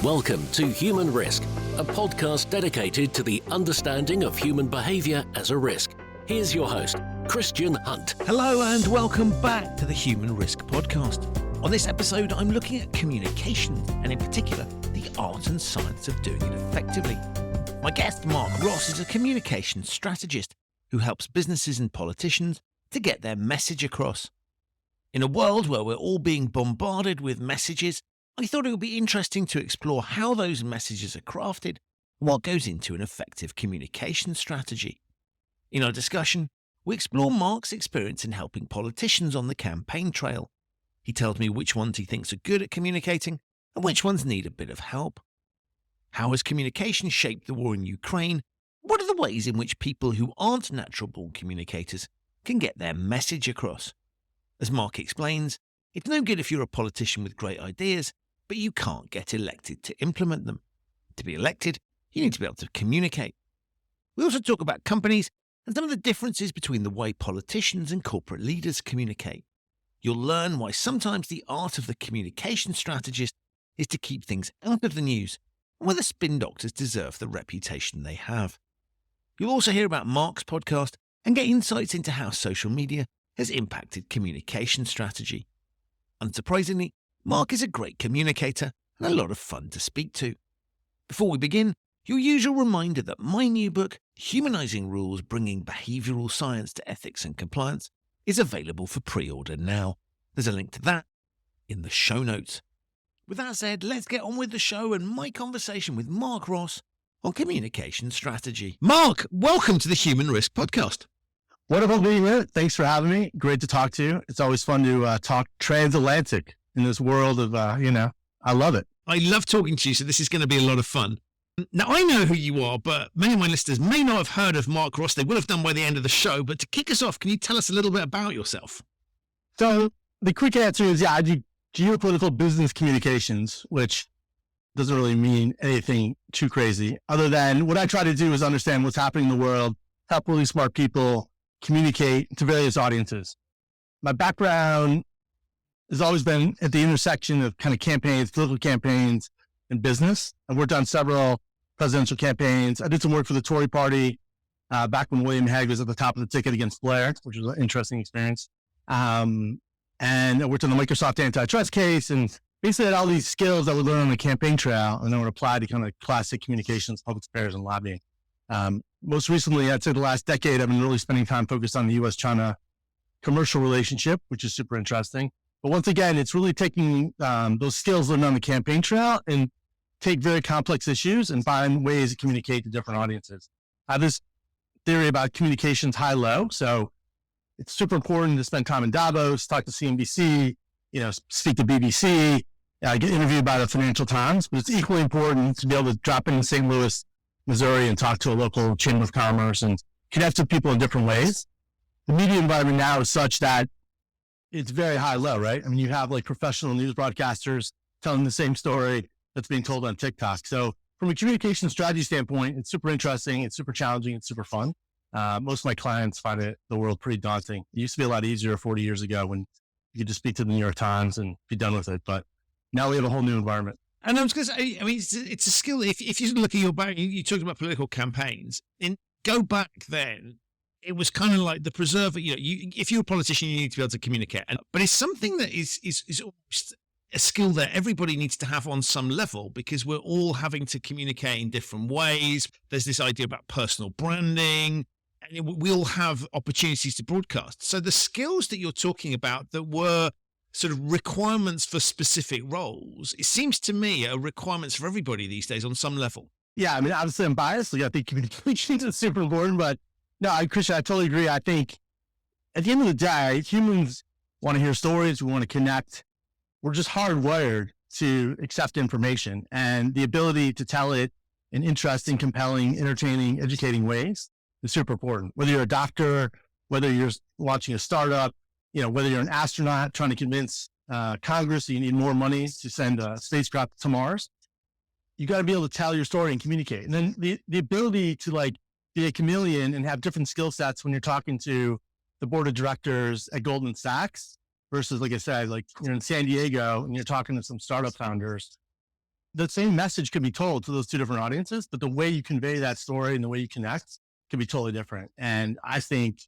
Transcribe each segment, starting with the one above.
Welcome to Human Risk, a podcast dedicated to the understanding of human behaviour as a risk. Here's your host, Christian Hunt. Hello and welcome back to the Human Risk podcast. On this episode, I'm looking at communication and in particular, the art and science of doing it effectively. My guest, Marc Ross, is a communication strategist who helps businesses and politicians to get their message across. In a world where we're all being bombarded with messages, I thought it would be interesting to explore how those messages are crafted and what goes into an effective communication strategy. In our discussion, we explore Marc's experience in helping politicians on the campaign trail. He tells me which ones he thinks are good at communicating and which ones need a bit of help. How has communication shaped the war in Ukraine? What are the ways in which people who aren't natural-born communicators can get their message across? As Marc explains, it's no good if you're a politician with great ideas, but you can't get elected to implement them. To be elected, you need to be able to communicate. We also talk about companies and some of the differences between the way politicians and corporate leaders communicate. You'll learn why sometimes the art of the communication strategist is to keep things out of the news and whether spin doctors deserve the reputation they have. You'll also hear about Marc's podcast and get insights into how social media has impacted communication strategy. Unsurprisingly, Marc is a great communicator and a lot of fun to speak to. Before we begin, your usual reminder that my new book, Humanizing Rules Bringing Behavioral Science to Ethics and Compliance, is available for pre-order now. There's a link to that in the show notes. With that said, let's get on with the show and my conversation with Marc Ross on communication strategy. Marc, welcome to the Human Risk podcast. Wonderful being here. Thanks for having me. Great to talk to you. It's always fun to talk transatlantic in this world of, I love it. I love talking to you, so this is going to be a lot of fun. Now, I know who you are, but many of my listeners may not have heard of Marc Ross. They will have done by the end of the show, but to kick us off, can you tell us a little bit about yourself? So the quick answer is, I do geopolitical business communications, which doesn't really mean anything too crazy, other than what I try to do is understand what's happening in the world, help really smart people communicate to various audiences. My background has always been at the intersection of kind of campaigns, political campaigns, and business. I've worked on several presidential campaigns. I did some work for the Tory party back when William Hague was at the top of the ticket against Blair, which was an interesting experience. And I worked on the Microsoft antitrust case and basically had all these skills that we learned on the campaign trail and then would apply to kind of classic communications, public affairs, and lobbying. Most recently, I'd say the last decade, I've been really spending time focused on the U.S.-China commercial relationship, which is super interesting. But once again, it's really taking those skills learned on the campaign trail and take very complex issues and find ways to communicate to different audiences. I have this theory about communications high-low. So it's super important to spend time in Davos, talk to CNBC, speak to BBC, get interviewed by the Financial Times. But it's equally important to be able to drop into St. Louis, Missouri, and talk to a local chamber of commerce and connect with people in different ways. The media environment now is such that it's very high-low, right? I mean, you have like professional news broadcasters telling the same story that's being told on TikTok. So from a communication strategy standpoint, it's super interesting, it's super challenging, it's super fun. Most of my clients find the world pretty daunting. It used to be a lot easier 40 years ago when you could just speak to the New York Times and be done with it. But now we have a whole new environment. And I was going to say, I mean, it's a skill. If you look at your back, you talked about political campaigns. Go back then, it was kind of like the preserver. If you're a politician, you need to be able to communicate. But it's something that is almost a skill that everybody needs to have on some level because we're all having to communicate in different ways. There's this idea about personal branding, and we all have opportunities to broadcast. So the skills that you're talking about that were sort of requirements for specific roles, it seems to me are requirements for everybody these days on some level. Yeah, I mean, obviously I'm biased. I think communication is super important, but no, Christian, I totally agree. I think at the end of the day, humans want to hear stories. We want to connect. We're just hardwired to accept information, and the ability to tell it in interesting, compelling, entertaining, educating ways is super important. Whether you're a doctor, whether you're launching a startup, whether you're an astronaut trying to convince Congress that you need more money to send a spacecraft to Mars, you got to be able to tell your story and communicate. And then the ability to be a chameleon and have different skill sets when you're talking to the board of directors at Goldman Sachs versus, like I said, you're in San Diego and you're talking to some startup founders. the same message can be told to those two different audiences, but the way you convey that story and the way you connect can be totally different. And I think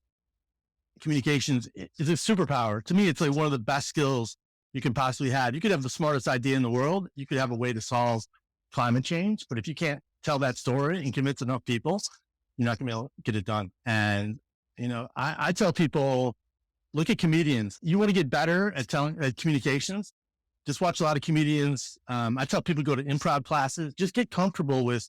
communications is a superpower. To me, it's like one of the best skills you can possibly have. You could have the smartest idea in the world. You could have a way to solve climate change, but if you can't tell that story and convince enough people, you're not going to be able to get it done. And, I tell people, look at comedians. You want to get better at communications, just watch a lot of comedians. I tell people to go to improv classes, just get comfortable with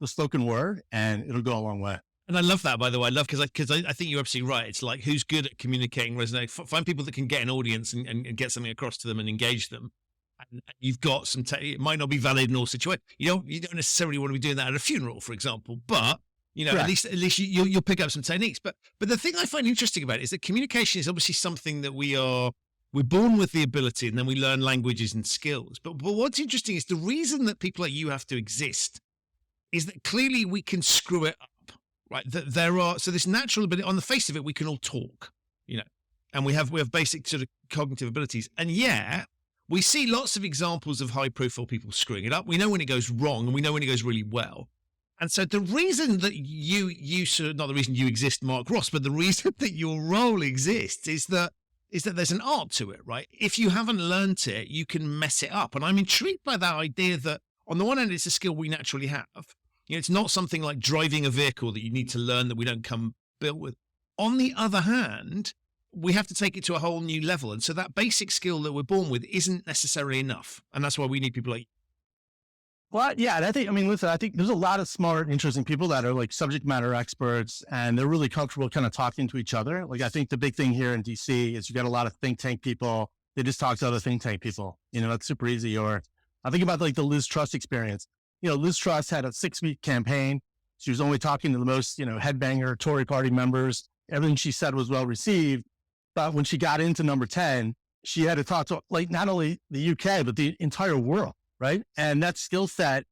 the spoken word and it'll go a long way. And I love that, by the way. I love, because I think you're absolutely right. It's like, who's good at communicating, resonate, find people that can get an audience and get something across to them and engage them. And you've got some, it might not be valid in all situations. You don't necessarily want to be doing that at a funeral, for example, but Correct. at least you'll pick up some techniques. But the thing I find interesting about it is that communication is obviously something that we're born with the ability, and then we learn languages and skills. But what's interesting is the reason that people like you have to exist is that clearly we can screw it up. Right, so this natural ability, on the face of it, we can all talk, and we have basic sort of cognitive abilities, and we see lots of examples of high profile people screwing it up. We know when it goes wrong, and we know when it goes really well. And so the reason that not the reason you exist, Marc Ross, but the reason that your role exists is that there's an art to it, right? If you haven't learned it, you can mess it up. And I'm intrigued by that idea that on the one hand, it's a skill we naturally have. It's not something like driving a vehicle that you need to learn, that we don't come built with. On the other hand, we have to take it to a whole new level. And so that basic skill that we're born with isn't necessarily enough. And that's why we need people like you. Well, yeah. And I think there's a lot of smart, interesting people that are like subject matter experts, and they're really comfortable kind of talking to each other. Like, I think the big thing here in DC is you got a lot of think tank people. They just talk to other think tank people. That's super easy. Or I think about like the Liz Truss experience. Liz Truss had a 6-week campaign. She was only talking to the most, headbanger Tory party members. Everything she said was well received. But when she got into number 10, she had to talk to like not only the UK, but the entire world, right? And that skill set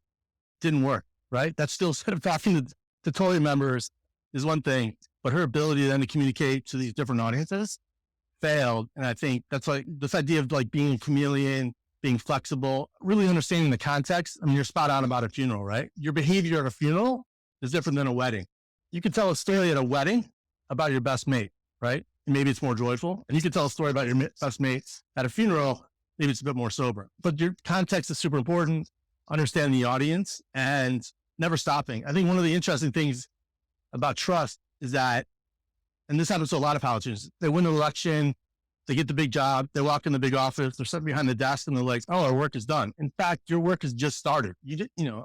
didn't work, right? That skill set of talking to Tory members is one thing, but her ability then to communicate to these different audiences failed. And I think that's like this idea of like being a chameleon, being flexible, really understanding the context. I mean, you're spot on about a funeral, right? Your behavior at a funeral is different than a wedding. You can tell a story at a wedding about your best mate, right? And maybe it's more joyful. And you can tell a story about your best mate at a funeral. Maybe it's a bit more sober, but your context is super important. Understand the audience and never stopping. I think one of the interesting things about trust is that, and this happens to a lot of politicians, they win an election, they get the big job, they walk in the big office, they're sitting behind the desk and they're like, oh, our work is done. In fact, your work has just started.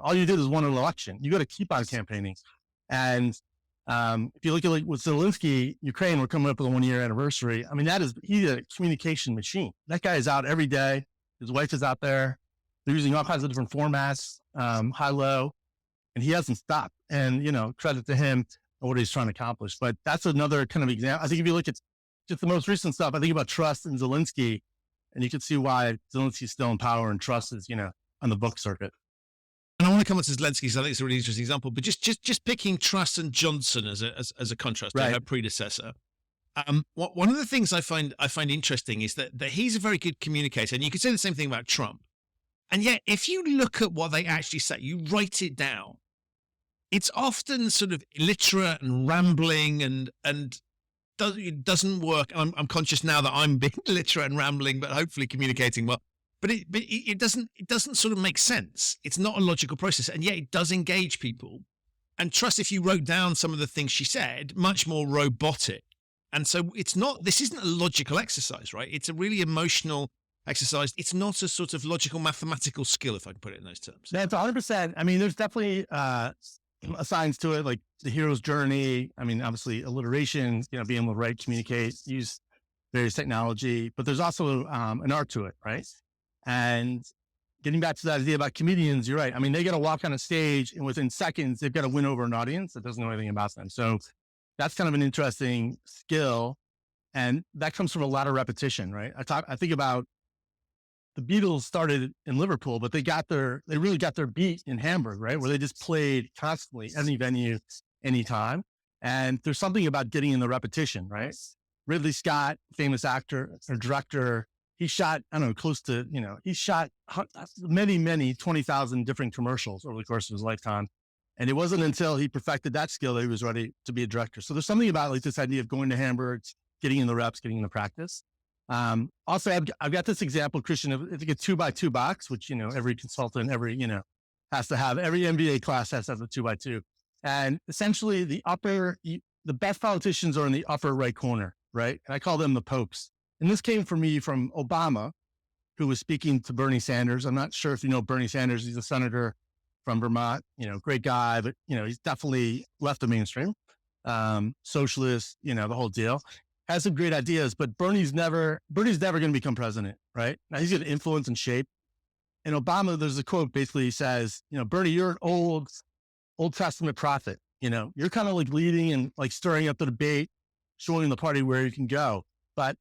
All you did is won an election. You got to keep on campaigning. And if you look at like with Zelensky, Ukraine, we're coming up with a 1-year anniversary. I mean, he's a communication machine. That guy is out every day. His wife is out there. They're using all kinds of different formats, high, low, and he hasn't stopped. And, credit to him and what he's trying to accomplish. But that's another kind of example. I think if you look at just the most recent stuff, I think about trust and Zelensky, and you can see why Zelensky's still in power and trust is, on the book circuit. And I want to come on to Zelensky, because I think it's a really interesting example, but just picking Truss and Johnson as a contrast to her predecessor. One of the things I find interesting is that he's a very good communicator, and you could say the same thing about Trump. And yet, if you look at what they actually say, you write it down, it's often sort of illiterate and rambling and it doesn't work. I'm conscious now that I'm being illiterate and rambling, but hopefully communicating well. But it doesn't sort of make sense. It's not a logical process, and yet it does engage people. And Truss, if you wrote down some of the things she said, much more robotic. And so this isn't a logical exercise, right? It's a really emotional exercise. It's not a sort of logical mathematical skill, if I can put it in those terms. That's 100%. I mean, there's definitely science to it, like the hero's journey. I mean, obviously alliteration, being able to write, communicate, use various technology, but there's also an art to it, right? And getting back to that idea about comedians, you're right. I mean, they got to walk on a stage and within seconds, they've got to win over an audience that doesn't know anything about them. So that's kind of an interesting skill. And that comes from a lot of repetition, right? I think about the Beatles started in Liverpool, but they really got their beat in Hamburg, right? Where they just played constantly, any venue, anytime. And there's something about getting in the repetition, right? Ridley Scott, famous actor or director, he shot, I don't know, close to, he shot many 20,000 different commercials over the course of his lifetime. And it wasn't until he perfected that skill that he was ready to be a director. So there's something about like this idea of going to Hamburg, getting in the reps, getting in the practice. Also, I've got this example, Christian, of it's like a 2x2 box, which, every consultant, has to have. Every MBA class has to have a 2x2. And essentially the best politicians are in the upper right corner, right? And I call them the popes. And this came for me from Obama, who was speaking to Bernie Sanders. I'm not sure if you know Bernie Sanders. He's a senator from Vermont, great guy, but, he's definitely left the mainstream, socialist, the whole deal. Has some great ideas, but Bernie's never going to become president, right? Now he's going to influence and shape. And Obama, there's a quote basically says, Bernie, you're an Old Testament prophet. You're kind of like leading and like stirring up the debate, showing the party where you can go. But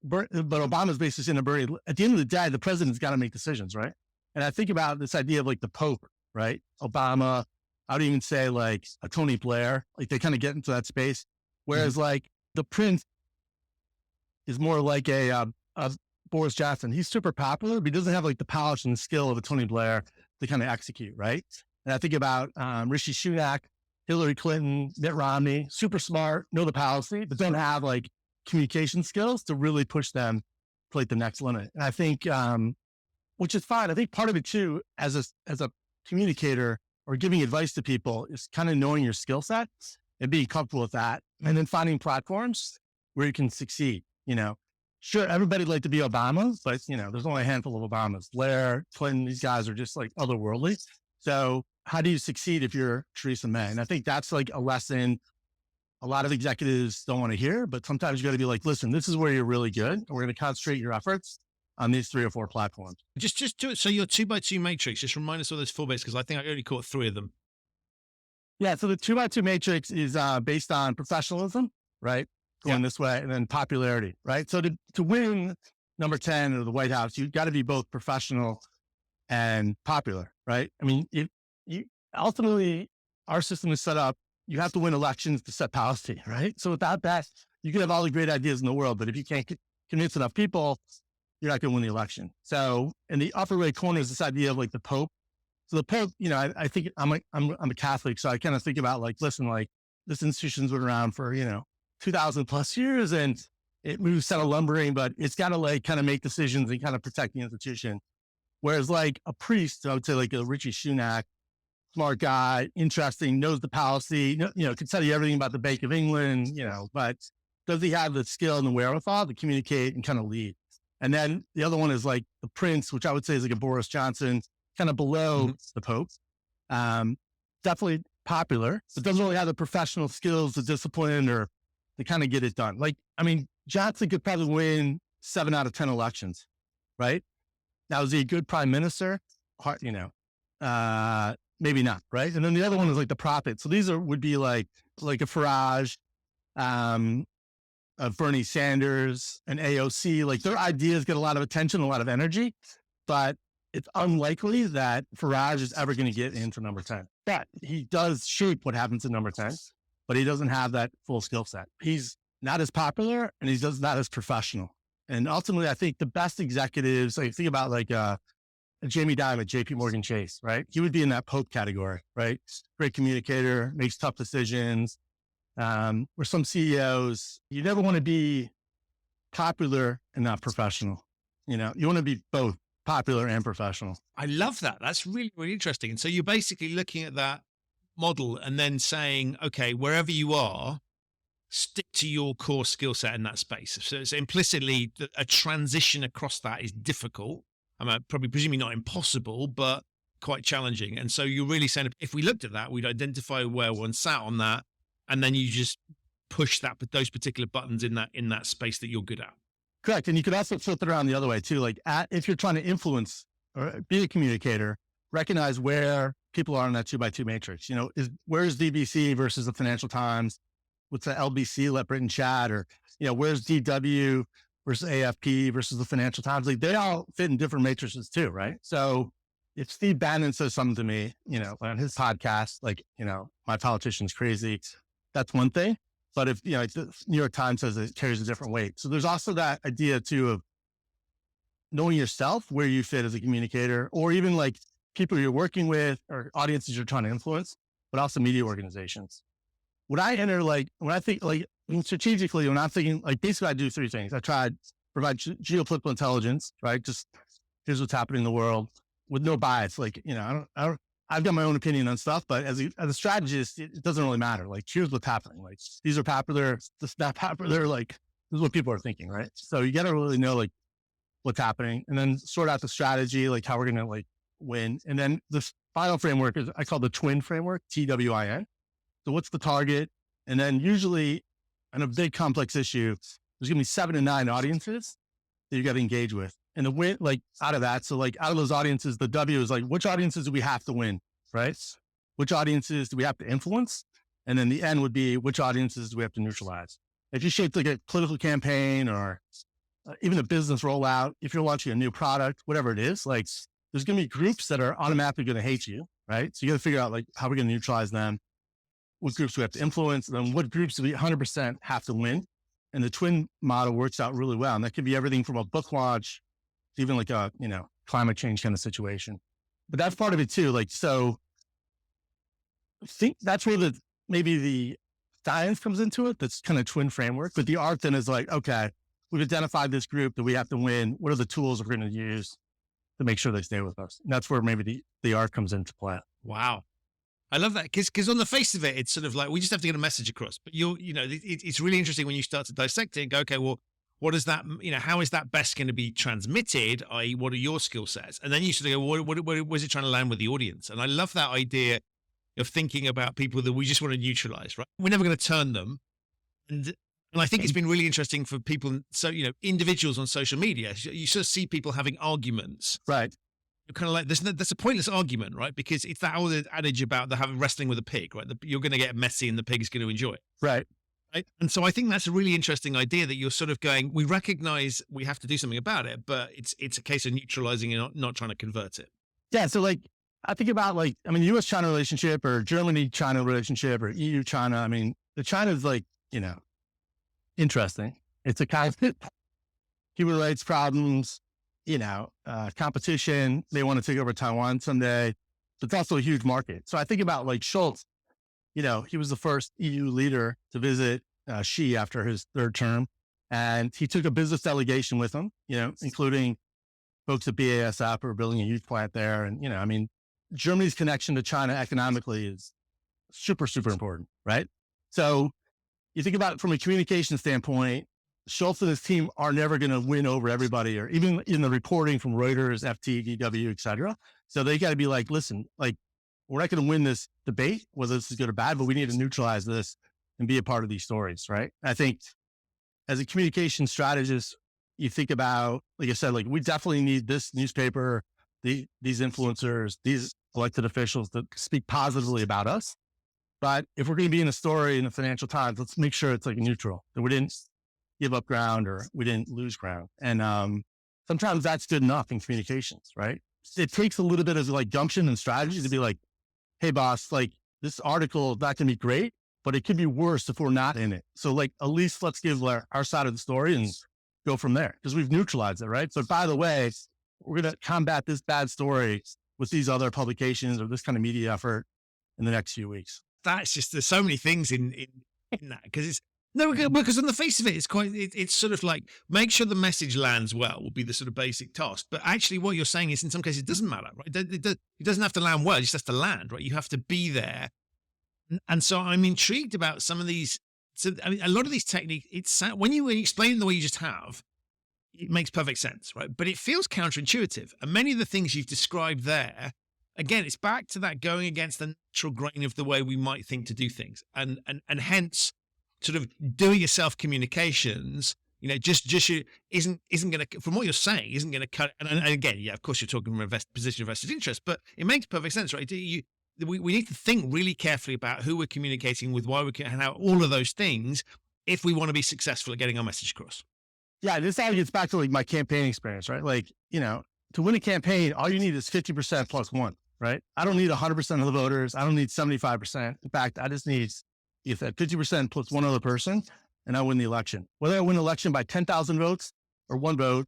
Obama's basically saying to Bernie, at the end of the day, the president's got to make decisions, right? And I think about this idea of like the Pope, right? Obama, I would even say like a Tony Blair, like they kind of get into that space. Whereas like the Prince is more like a Boris Johnson. He's super popular, but he doesn't have like the polish and the skill of a Tony Blair to kind of execute, right? And I think about Rishi Sunak, Hillary Clinton, Mitt Romney, super smart, know the policy, but don't have like communication skills to really push them to like the next limit. And I think, which is fine. I think part of it too, as a communicator or giving advice to people, is kind of knowing your skill set and being comfortable with that, and then finding platforms where you can succeed. Sure, everybody'd like to be Obama, but there's only a handful of Obamas. Blair, Clinton, these guys are just like otherworldly. So how do you succeed if you're Theresa May? And I think that's like a lesson a lot of executives don't want to hear, but sometimes you got to be like, listen, this is where you're really good. And we're going to concentrate your efforts on these 3 or 4 platforms. Just do it. So your 2x2 matrix, just remind us of those 4 bits, because I think I only caught 3 of them. Yeah. So the 2x2 matrix is based on professionalism, right? Going this way, and then popularity, right? So to win number 10 or the White House, you've got to be both professional and popular, right? I mean, you ultimately, our system is set up, you have to win elections to set policy, right? So without that, you can have all the great ideas in the world, but if you can't convince enough people, you're not going to win the election. So in the upper right corner is this idea of like the Pope. So the Pope, I think I'm a Catholic, so I kind of think about like, listen, like this institution's been around for 2,000 plus years, and it moves set of lumbering, but it's got to like kind of make decisions and kind of protect the institution. Whereas like a priest, I would say like a Rishi Sunak, smart guy, interesting, knows the policy, can tell you everything about the Bank of England, but does he have the skill and the wherewithal to communicate and kind of lead? And then the other one is like the Prince, which I would say is like a Boris Johnson, kind of below the Pope. Definitely popular, but doesn't really have the professional skills, the discipline, or to kind of get it done. Like, I mean, Johnson could probably win 7 out of 10 elections, right? Now, is he a good prime minister? Maybe not, right? And then the other one is like the prophet. So these would be like a Farage, a Bernie Sanders, an AOC. Like their ideas get a lot of attention, a lot of energy, but it's unlikely that Farage is ever going to get into number 10. But he does shape what happens in number 10, but he doesn't have that full skill set. He's not as popular and he's not as professional. And ultimately, I think the best executives, like think about like Jamie Dimon at JP Morgan Chase, right? He would be in that Pope category, right? Great communicator, makes tough decisions. Or some CEOs, you never want to be popular and not professional. You want to be both popular and professional. I love that. That's really, really interesting. And so you're basically looking at that model and then saying, okay, wherever you are, stick to your core skill set in that space. So it's implicitly a transition across that is difficult. Probably presumably not impossible, but quite challenging. And so you're really saying if we looked at that, we'd identify where one sat on that, and then you just push those particular buttons in that space that you're good at. Correct. And you could also flip it around the other way too. Like if you're trying to influence or be a communicator, recognize where people are in that 2x2 matrix. Where's DBC versus the Financial Times? What's the LBC, Let Britain Chat? Or, where's DW versus AFP versus the Financial Times? Like they all fit in different matrices too, right? So if Steve Bannon says something to me, on his podcast, like, my politician's crazy, that's one thing. But if, the New York Times says it carries a different weight. So there's also that idea too of knowing yourself, where you fit as a communicator, or even like people you're working with or audiences you're trying to influence, but also media organizations. When I enter, like, when I think like strategically, when I'm thinking, like, basically I do three things. I try to provide geopolitical intelligence, right? Just here's what's happening in the world with no bias. Like, I've got my own opinion on stuff, but as a strategist, it doesn't really matter. Like, here's what's happening. Like, these are popular, this is not popular. Like, this is what people are thinking, right? So you got to really know like what's happening, and then sort out the strategy, like how we're going to like win. And then the final framework is I call the TWIN framework, TWIN. So what's the target? And then usually on a big complex issue, there's going to be 7 to 9 audiences that you got to engage with. And the win, like out of that, so like out of those audiences, the W is like, which audiences do we have to win, right? Which audiences do we have to influence? And then the N would be, which audiences do we have to neutralize? If you shape like a political campaign or even a business rollout, if you're launching a new product, whatever it is, like there's going to be groups that are automatically going to hate you, right? So you got to figure out like how we're going to neutralize them, what groups we have to influence, and then what groups do we 100% have to win. And the TWIN model works out really well. And that could be everything from a book launch to even like a, climate change kind of situation. But that's part of it too. Like, so I think that's where maybe the science comes into it. That's kind of TWIN framework. But the art then is like, okay, we've identified this group that we have to win. What are the tools we're going to use to make sure they stay with us? And that's where maybe the art comes into play. Wow. I love that because on the face of it, it's sort of like, we just have to get a message across, but it's really interesting when you start to dissect it and go, okay, well, what is that, how is that best going to be transmitted? I.e., what are your skill sets? And then you sort of go, what was it trying to land with the audience? And I love that idea of thinking about people that we just want to neutralize, right? We're never going to turn them. And I think it's been really interesting for people. So, individuals on social media, you sort of see people having arguments. Right. You're kind of like, that's a pointless argument, right? Because it's that old adage about wrestling with a pig, right? You're going to get messy and the pig is going to enjoy it. Right. Right. And so I think that's a really interesting idea that you're sort of going, we recognize we have to do something about it, but it's a case of neutralizing and not trying to convert it. Yeah. So like, I think about US-China relationship or Germany-China relationship or EU-China. The China is like, interesting. It's a kind of human rights problems, competition. They want to take over Taiwan someday, but it's also a huge market. So I think about like Schultz, he was the first EU leader to visit Xi after his third term. And he took a business delegation with him, including folks at BASF who are building a huge plant there. And, Germany's connection to China economically is super, super important, right? So you think about it from a communication standpoint, Schultz and his team are never going to win over everybody, or even in the reporting from Reuters, FT, DW, et cetera. So they got to be like, listen, like, we're not going to win this debate, whether this is good or bad, but we need to neutralize this and be a part of these stories, right? I think as a communication strategist, you think about, like I said, like we definitely need this newspaper, these influencers, these elected officials that speak positively about us. But if we're going to be in a story in the Financial Times, let's make sure it's like neutral, that we didn't give up ground or we didn't lose ground. And sometimes that's good enough in communications, right? It takes a little bit of like gumption and strategy to be like, hey boss, like this article is not going to be great, but it could be worse if we're not in it. So like, at least let's give our side of the story and go from there because we've neutralized it, right? But by the way, we're going to combat this bad story with these other publications or this kind of media effort in the next few weeks. That's just, there's so many things in that because because on the face of it, it's sort of like, make sure the message lands well will be the sort of basic task. But actually what you're saying is in some cases, it doesn't matter, right? It doesn't have to land well. It just has to land, right? You have to be there. And so I'm intrigued about some of these. So, a lot of these techniques, when you explain the way you just have, it makes perfect sense, right? But it feels counterintuitive. And many of the things you've described there, again, it's back to that going against the natural grain of the way we might think to do things. And hence, sort of do-it-yourself communications, isn't going to, from what you're saying, isn't going to cut. And again, yeah, of course, you're talking from a position of vested interest, but it makes perfect sense, right? We need to think really carefully about who we're communicating with, why and how all of those things, if we want to be successful at getting our message across. Yeah, this all gets back to like my campaign experience, right? Like, to win a campaign, all you need is 50% plus one, right? I don't need 100% of the voters. I don't need 75%. In fact, I just need, if that 50% plus one other person, and I win the election. Whether I win the election by 10,000 votes or one vote,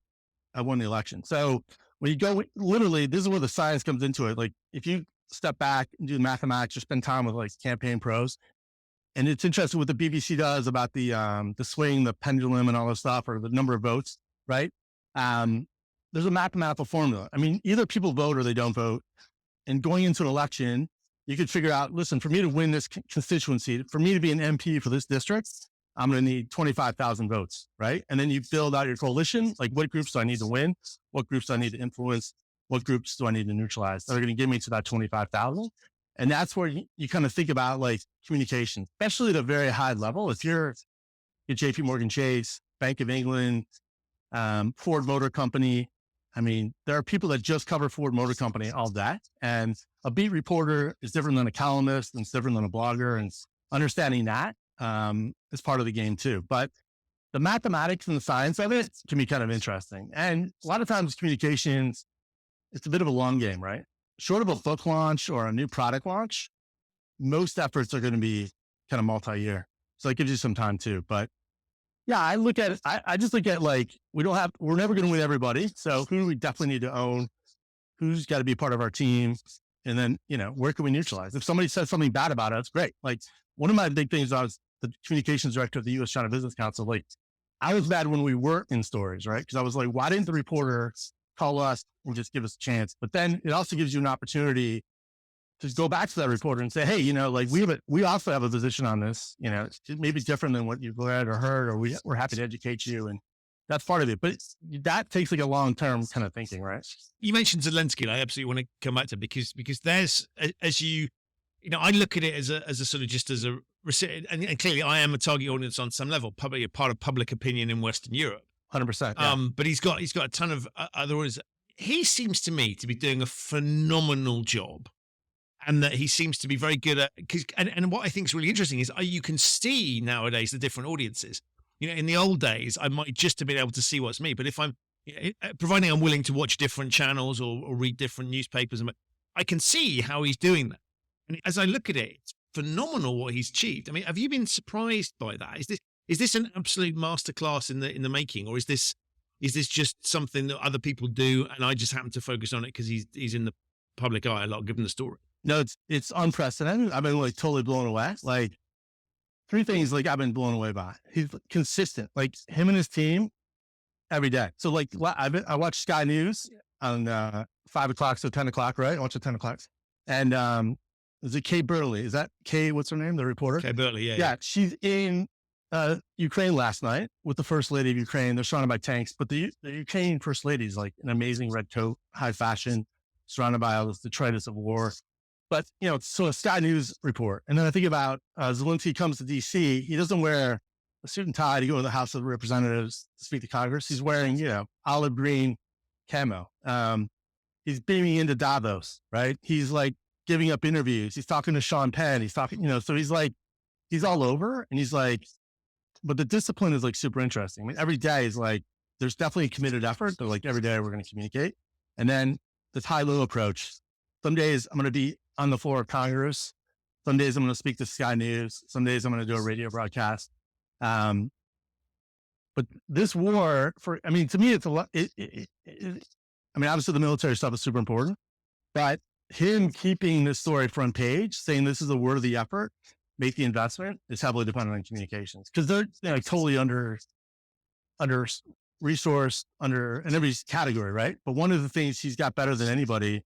I won the election. So when you go, literally, this is where the science comes into it. Like if you step back and do mathematics or spend time with like campaign pros, and it's interesting what the BBC does about the swing, the pendulum and all this stuff, or the number of votes, right? There's a mathematical formula. I mean, either people vote or they don't vote. And going into an election, you could figure out, listen, for me to win this constituency, for me to be an MP for this district, I'm going to need 25,000 votes, right? And then you build out your coalition. Like, what groups do I need to win? What groups do I need to influence? What groups do I need to neutralize that are going to get me to that 25,000? And that's where you kind of think about like communication, especially at a very high level. If you're at JP Morgan Chase, Bank of England, Ford Motor Company, I mean, there are people that just cover Ford Motor Company all day. And a beat reporter is different than a columnist and it's different than a blogger. And understanding that is part of the game too. But the mathematics and the science of it can be kind of interesting. And a lot of times communications, it's a bit of a long game, right? Short of a book launch or a new product launch, most efforts are going to be kind of multi-year. So it gives you some time too. But yeah, I look at it, I just look at like, we're never going to win everybody. So who do we definitely need to own? Who's got to be part of our team? And then, where can we neutralize? If somebody says something bad about us, great. Like one of my big things, I was the communications director of the U.S. China Business Council. Like I was mad when we weren't in stories, right? Because I was like, why didn't the reporter call us and just give us a chance? But then it also gives you an opportunity to go back to that reporter and say, hey, like we also have a position on this, it may be different than what you've read or heard, or we're happy to educate you. And that's part of it. But that takes like a long-term kind of thinking, right? You mentioned Zelensky, and I absolutely want to come back to because there's, as I look at it as a sort of just as a, and clearly I am a target audience on some level, probably a part of public opinion in Western Europe. 100%. Yeah. But he's got a ton of other audience. He seems to me to be doing a phenomenal job. And that he seems to be very good at, and what I think is really interesting is you can see nowadays the different audiences. In the old days, I might just have been able to see what's me, but if I'm, providing I'm willing to watch different channels or read different newspapers, I can see how he's doing that. And as I look at it, it's phenomenal what he's achieved. I mean, have you been surprised by that? Is this an absolute masterclass in the making, or is this just something that other people do and I just happen to focus on it because he's in the public eye a lot, given the story? No, it's unprecedented. I've been like totally blown away. Like three things like I've been blown away by. He's consistent, like him and his team every day. So like I watch Sky News on 5 o'clock, so 10 o'clock, right? I watch at 10 o'clock. And is it Kay Burley? Is that Kay? What's her name? The reporter? Kay Burley, yeah. Yeah, she's in Ukraine last night with the first lady of Ukraine. They're surrounded by tanks, but the Ukraine first lady is like an amazing red coat, high fashion, surrounded by all this detritus of war. But, so a Sky News report. And then I think about Zelensky comes to DC. He doesn't wear a suit and tie to go to the House of Representatives to speak to Congress. He's wearing, olive green camo. He's beaming into Davos, right? He's like giving up interviews. He's talking to Sean Penn. He's talking, so he's like, he's all over. And he's like, but the discipline is like super interesting. I mean, every day is like, there's definitely a committed effort. They're like, every day we're going to communicate. And then this high-low approach. Some days I'm going to be on the floor of Congress. Some days I'm going to speak to Sky News. Some days I'm going to do a radio broadcast. But this war to me, it's a lot. Obviously the military stuff is super important, but him keeping this story front page, saying this is a worthy effort, make the investment, is heavily dependent on communications because they're totally under resourced in every category, right? But one of the things he's got better than anybody,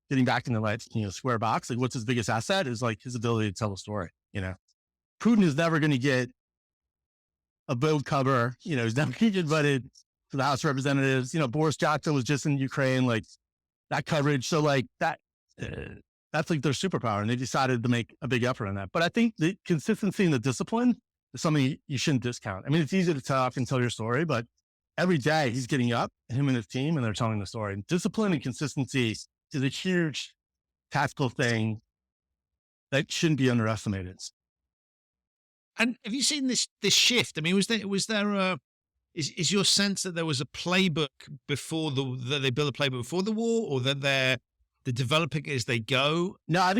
getting back in the square box, like what's his biggest asset is like his ability to tell a story. Putin is never going to get a Vogue cover. He's never going to get invited to the House of Representatives. Boris Johnson was just in Ukraine, like that coverage. So like that's like their superpower, and they decided to make a big effort on that. But I think the consistency and the discipline is something you shouldn't discount. I mean, it's easy to talk and tell your story, but every day he's getting up, him and his team, and they're telling the story. And discipline and consistency is a huge tactical thing that shouldn't be underestimated. And have you seen this shift? I mean, is your sense that there was a playbook before that they built a playbook before the war, or that they're developing it as they go? No, I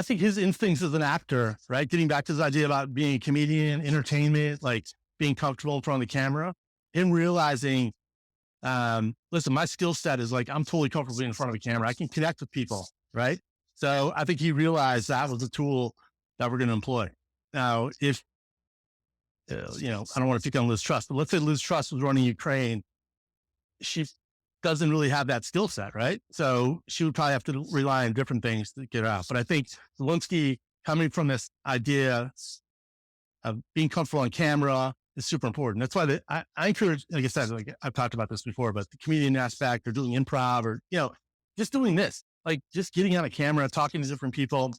think his instincts as an actor, right? Getting back to this idea about being a comedian, entertainment, like being comfortable in front of the camera, him realizing listen, my skill set is like, I'm totally comfortable being in front of a camera. I can connect with people, right? So I think he realized that was a tool that we're going to employ. Now, if, I don't want to pick on Liz Truss, but let's say Liz Truss was running Ukraine. She doesn't really have that skill set, right? So she would probably have to rely on different things to get her out. But I think Zelensky, coming from this idea of being comfortable on camera, is super important. That's why I encourage, like I said, like I've talked about this before, but the comedian aspect or doing improv or, just doing this, like just getting on a camera, talking to different people,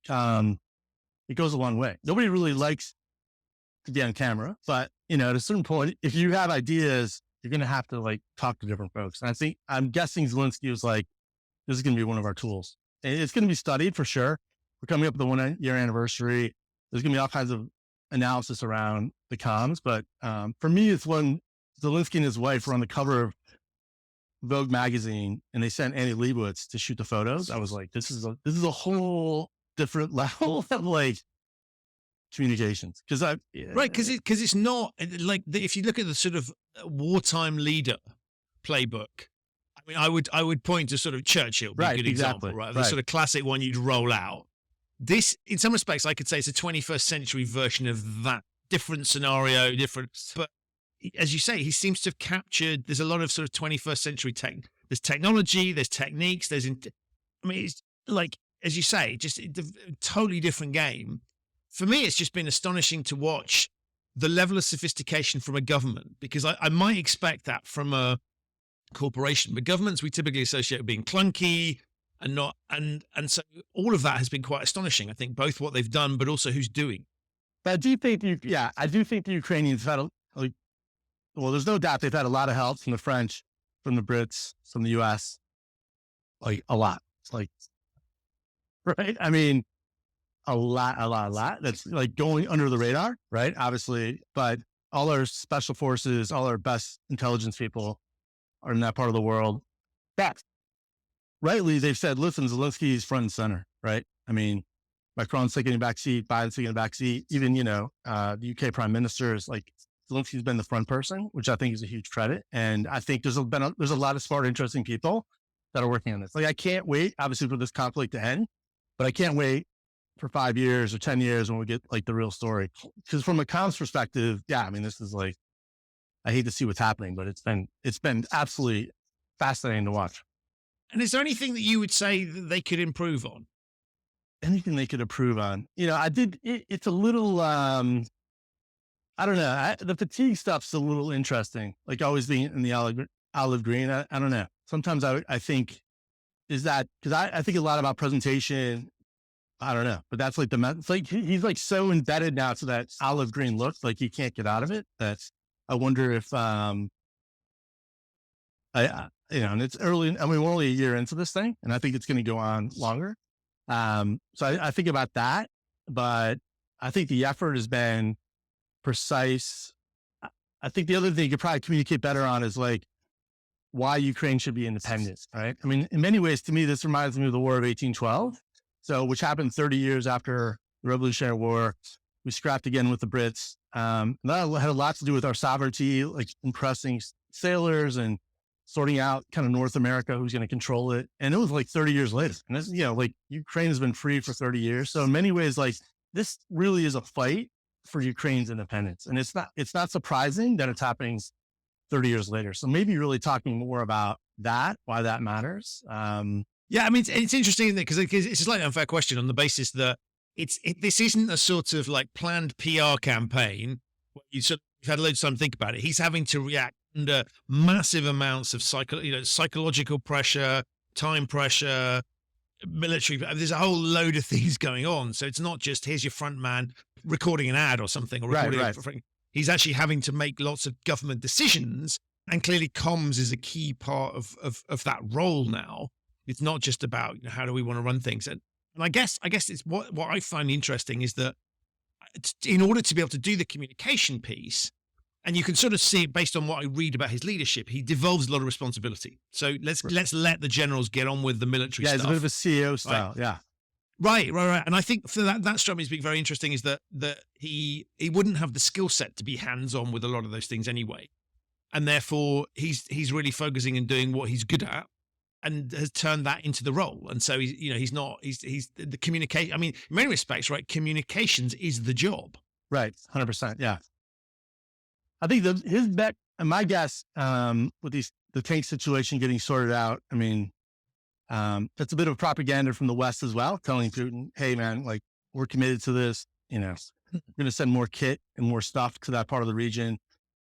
it goes a long way. Nobody really likes to be on camera, but at a certain point, if you have ideas, you're going to have to like talk to different folks. And I'm guessing Zelensky was like, this is going to be one of our tools. And it's going to be studied for sure. We're coming up with the 1 year anniversary. There's going to be all kinds of analysis around the comms. But for me, it's when Zelensky and his wife were on the cover of Vogue magazine and they sent Annie Leibovitz to shoot the photos. I was like, this is a whole different level of like communications. Right. Because it's not like if you look at the sort of wartime leader playbook, I mean, I would point to sort of Churchill, be a good example, right? The sort of classic one you'd roll out. This, in some respects, I could say it's a 21st century version of that. Different scenario, but as you say, he seems to have captured, there's a lot of sort of 21st century there's technology, there's techniques, it's like, as you say, just a totally different game. For me, it's just been astonishing to watch the level of sophistication from a government, because I might expect that from a corporation, but governments we typically associate with being clunky and not, and so all of that has been quite astonishing. I think both what they've done, but also who's doing. But I do think the Ukrainians have had there's no doubt they've had a lot of help from the French, from the Brits, from the US, like a lot. It's like, right? I mean, a lot. That's like going under the radar, right? Obviously, but all our special forces, all our best intelligence people are in that part of the world. That rightly, they've said, listen, Zelensky's front and center, right? I mean, Macron's taking a back seat, Biden's taking a back seat. Even, the UK prime minister is like, Zelensky's been the front person, which I think is a huge credit. And I think there's a lot of smart, interesting people that are working on this. Like, I can't wait, obviously, for this conflict to end, but I can't wait for 5 years or 10 years when we get like the real story. Because from a comms perspective, this is like, I hate to see what's happening, but it's been absolutely fascinating to watch. And is there anything that you would say that they could improve on? Anything they could improve on? It's a little, I don't know. The fatigue stuff's a little interesting. Like always being in the olive green. I don't know. Sometimes I think is that because I think a lot about presentation. I don't know, but that's like it's like he's like so embedded now to that olive green look, like he can't get out of it. That's, I wonder if, and it's early. I mean, we're only a year into this thing and I think it's going to go on longer. So I think about that, but I think the effort has been precise. I think the other thing you could probably communicate better on is like why Ukraine should be independent, right? I mean, in many ways, to me, this reminds me of the War of 1812. So, which happened 30 years after the Revolutionary War. We scrapped again with the Brits. That had a lot to do with our sovereignty, like impressing sailors and sorting out kind of North America, who's going to control it. And it was like 30 years later. And this, like Ukraine has been free for 30 years. So in many ways, like this really is a fight for Ukraine's independence. And it's not surprising that it's happening 30 years later. So maybe really talking more about that, why that matters. Yeah, I mean, it's interesting, isn't it? Because it's a slightly unfair question on the basis that this isn't a sort of like planned PR campaign. You've had loads of time to think about it. He's having to react under massive amounts of psychological pressure, time pressure, military. There's a whole load of things going on. So it's not just here's your front man recording an ad or something, or recording. Right. He's actually having to make lots of government decisions, and clearly comms is a key part of that role now. It's not just about how do we want to run things. And I guess it's what I find interesting is that in order to be able to do the communication piece, and you can sort of see it based on what I read about his leadership, he devolves a lot of responsibility. So let's let the generals get on with the military stuff. Yeah, it's a bit of a CEO style. Right? Yeah. Right. And I think for that struck me as being very interesting is that he wouldn't have the skill set to be hands-on with a lot of those things anyway. And therefore he's really focusing and doing what he's good at, and has turned that into the role. And so he's the communicate. I mean, in many respects, right? Communications is the job. Right. 100%. Yeah. I think his bet, and my guess, with the tank situation getting sorted out, I mean, that's a bit of propaganda from the West as well, telling Putin, hey man, like, we're committed to this, we're going to send more kit and more stuff to that part of the region.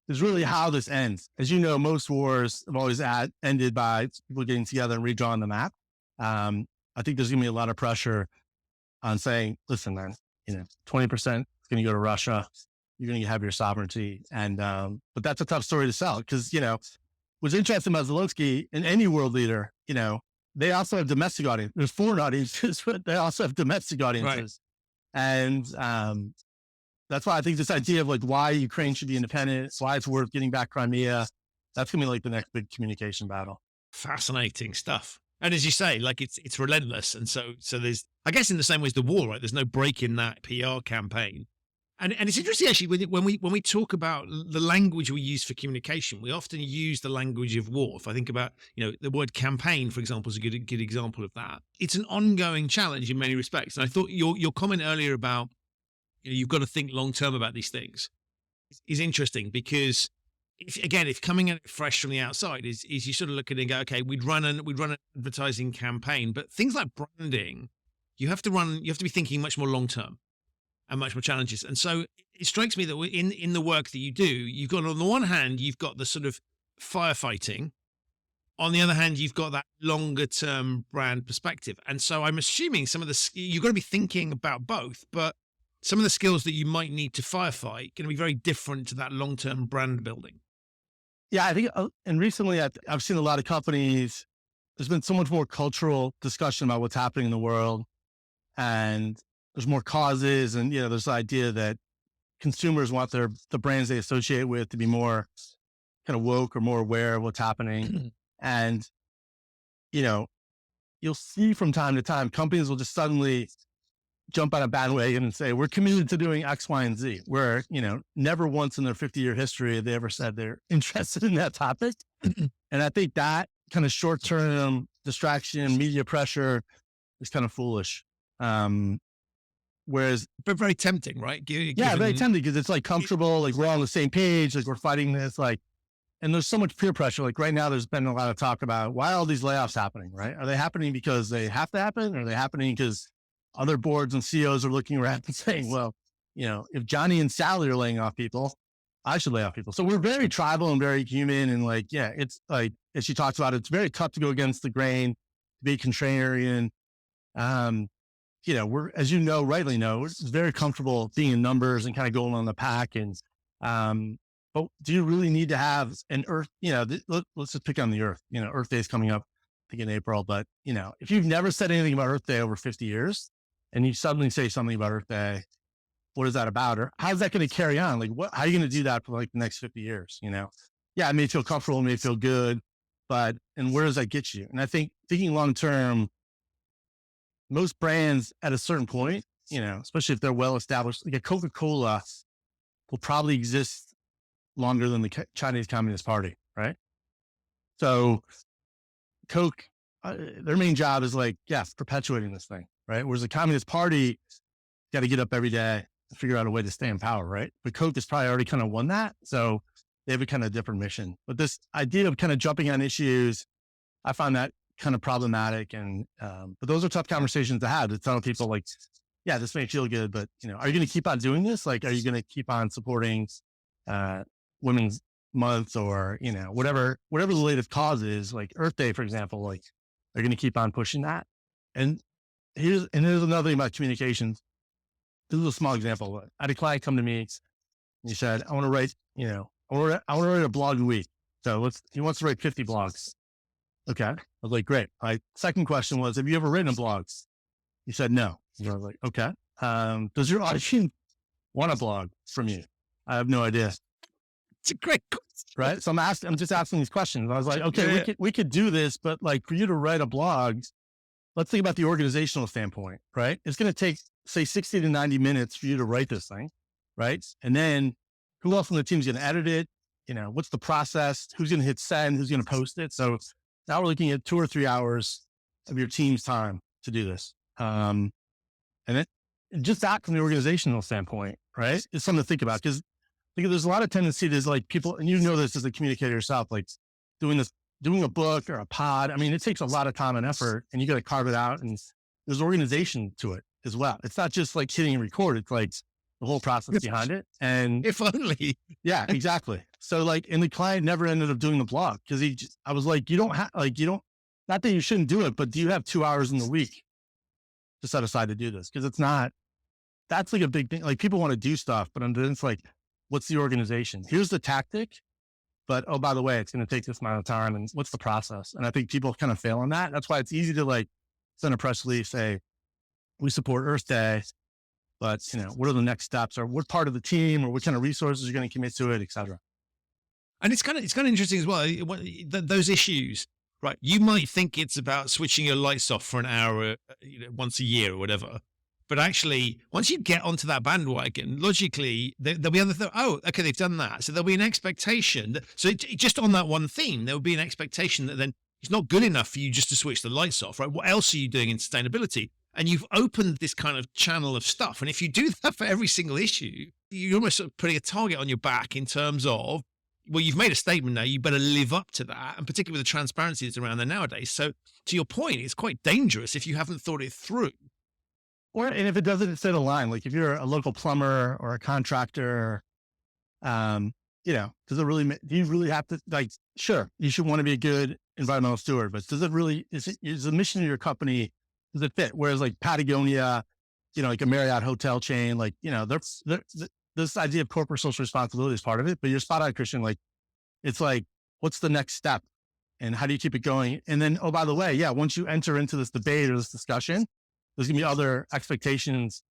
Is really how this ends. As you know, most wars have always ended by people getting together and redrawing the map. I think there's going to be a lot of pressure on saying, listen, man, 20% is going to go to Russia. You're going to have your sovereignty. And, but that's a tough story to sell because, what's interesting about Zelensky and any world leader, they also have domestic audiences. There's foreign audiences, but they also have domestic audiences. Right. And, that's why I think this idea of like why Ukraine should be independent, why it's worth getting back Crimea, that's going to be like the next big communication battle. Fascinating stuff. And as you say, like it's relentless. And so there's, I guess in the same way as the war, right? There's no break in that PR campaign. And it's interesting actually when we talk about the language we use for communication, we often use the language of war. If I think about, the word campaign, for example, is a good example of that. It's an ongoing challenge in many respects. And I thought your comment earlier about, you've got to think long term about these things is interesting because if coming at it fresh from the outside is you sort of look at it and go, okay, we'd run an advertising campaign, but things like branding, you have to be thinking much more long term and much more challenges. And so it strikes me that in the work that you do, you've got, on the one hand, you've got the sort of firefighting. On the other hand, you've got that longer term brand perspective. And so I'm assuming you've got to be thinking about both, but some of the skills that you might need to firefight going to be very different to that long-term brand building. Yeah, I think, and recently I've seen a lot of companies, there's been so much more cultural discussion about what's happening in the world, and there's more causes, and, there's the idea that consumers want the brands they associate with to be more kind of woke or more aware of what's happening. And, you'll see from time to time, companies will just suddenly jump on a bandwagon and say, we're committed to doing X, Y, and Z, where, never once in their 50-year history have they ever said they're interested in that topic. And I think that kind of short-term distraction, media pressure is kind of foolish. Whereas, but very tempting, right? Very tempting because it's like comfortable, like we're on the same page, like we're fighting this, like, and there's so much peer pressure. Like right now, there's been a lot of talk about why are all these layoffs happening, right? Are they happening because they have to happen? Or are they happening because other boards and CEOs are looking around and saying, well, if Johnny and Sally are laying off people, I should lay off people. So we're very tribal and very human. And like, it's like, as she talks about, it's very tough to go against the grain, to be contrarian. We're, as rightly know, it's very comfortable being in numbers and kind of going on the pack. And, but do you really need to have an Earth, let's just pick on the Earth, Earth Day is coming up, I think in April, but if you've never said anything about Earth Day over 50 years, and you suddenly say something about Earth Day, what is that about? Or how's that going to carry on? Like, how are you going to do that for like the next 50 years? Yeah, it may feel comfortable, it may feel good, and where does that get you? And I think thinking long-term, most brands at a certain point, especially if they're well-established, like a Coca-Cola will probably exist longer than the Chinese Communist Party, right? So Coke, their main job is like, perpetuating this thing, right? Whereas the Communist Party got to get up every day and figure out a way to stay in power, right? But Coke has probably already kind of won that. So they have a kind of different mission. But this idea of kind of jumping on issues, I find that kind of problematic. And, but those are tough conversations to have, to tell people like, yeah, this may feel good, but are you going to keep on doing this? Like, are you going to keep on supporting, Women's Month or, whatever the latest cause is, like Earth Day, for example, like they're going to keep on pushing that. And here's another thing about communications. This is a small example. I had a client come to me and he said, I want to write, I want to write a blog a week. So he wants to write 50 blogs. Okay. I was like, great. My second question was, have you ever written a blog? He said, no. So I was like, okay. Does your audience want a blog from you? I have no idea. It's a great question. Right. So I'm just asking these questions. I was like, okay, we could do this, but like for you to write a blog, let's think about the organizational standpoint, right? It's going to take, say, 60 to 90 minutes for you to write this thing, right? And then who else on the team is going to edit it? what's the process? Who's going to hit send? Who's going to post it? So now we're looking at 2 or 3 hours of your team's time to do this. And it, just that from the organizational standpoint, right? It's something to think about because there's a lot of tendency to like people, and you know this as a communicator yourself, like doing a book or a pod. I mean, it takes a lot of time and effort, and you got to carve it out, and there's organization to it as well. It's not just like hitting record; it's like the whole process behind it. And if only, yeah, exactly. So like, and the client never ended up doing the blog because I was like, you don't, not that you shouldn't do it, but do you have 2 hours in the week to set aside to do this? Because it's not. That's like a big thing. Like people want to do stuff, but then it's like, what's the organization? Here's the tactic, but oh, by the way, it's going to take this amount of time. And what's the process? And I think people kind of fail on that. That's why it's easy to like send a press release, say, we support Earth Day, but what are the next steps or what part of the team or what kind of resources you're going to commit to it, et cetera. And it's kind of interesting as well. Those issues, right? You might think it's about switching your lights off for an hour, once a year or whatever. But actually, once you get onto that bandwagon, logically, there'll be other things. Oh, okay, they've done that. So there'll be an expectation. Just on that one theme, there will be an expectation that then it's not good enough for you just to switch the lights off, right? What else are you doing in sustainability? And you've opened this kind of channel of stuff. And if you do that for every single issue, you're almost sort of putting a target on your back in terms of, well, you've made a statement now, you better live up to that. And particularly with the transparency that's around there nowadays. So to your point, it's quite dangerous if you haven't thought it through. And if it doesn't sit a line, like if you're a local plumber or a contractor, does it really, do you really have to, like, sure, you should want to be a good environmental steward, but does it really, is the mission of your company, does it fit? Whereas like Patagonia, like a Marriott hotel chain, like, this idea of corporate social responsibility is part of it, but you're spot on, Christian. Like, it's like, what's the next step and how do you keep it going? And then, oh, by the way, yeah, once you enter into this debate or this discussion, there's gonna be other expectations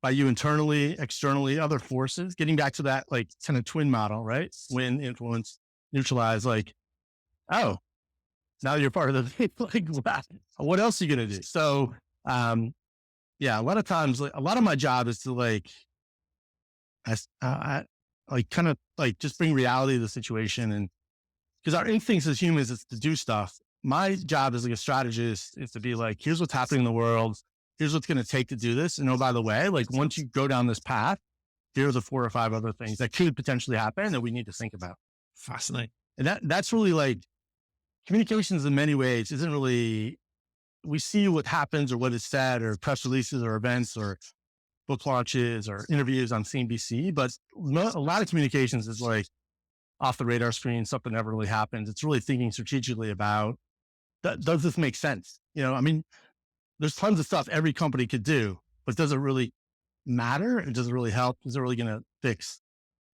by you internally, externally, other forces, getting back to that like kind of twin model, right? Win, influence, neutralize, like, oh, now you're part of the, like, what else are you going to do? So, yeah, a lot of times, like, a lot of my job is to like, kind of like just bring reality to the situation. And because our instincts as humans is to do stuff. My job as like a strategist is to be like, here's what's happening in the world. Here's what's going to take to do this. And oh, by the way, like once you go down this path, here's the 4 or 5 other things that could potentially happen that we need to think about. Fascinating. And that's really like communications in many ways isn't really, we see what happens or what is said or press releases or events or book launches or interviews on CNBC, but a lot of communications is like off the radar screen, something never really happens. It's really thinking strategically about, does this make sense? I mean, there's tons of stuff every company could do, but does it really matter? Does it really help? Is it really going to fix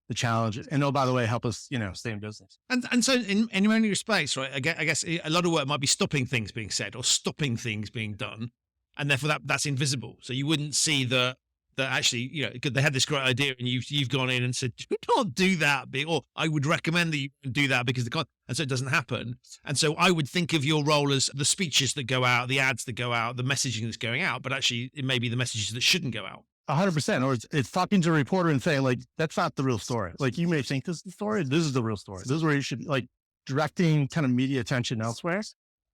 the challenge? And oh, by the way, help us, stay in business. And so in many respects, right, I guess a lot of work might be stopping things being said or stopping things being done. And therefore that's invisible. So you wouldn't see that actually, they had this great idea and you've gone in and said, do not do that. Or I would recommend that you do that because and so it doesn't happen. And so I would think of your role as the speeches that go out, the ads that go out, the messaging that's going out, but actually it may be the messages that shouldn't go out. 100%. Or it's talking to a reporter and saying like, that's not the real story. Like you may think this is the story. This is the real story. This is where you should like directing kind of media attention elsewhere.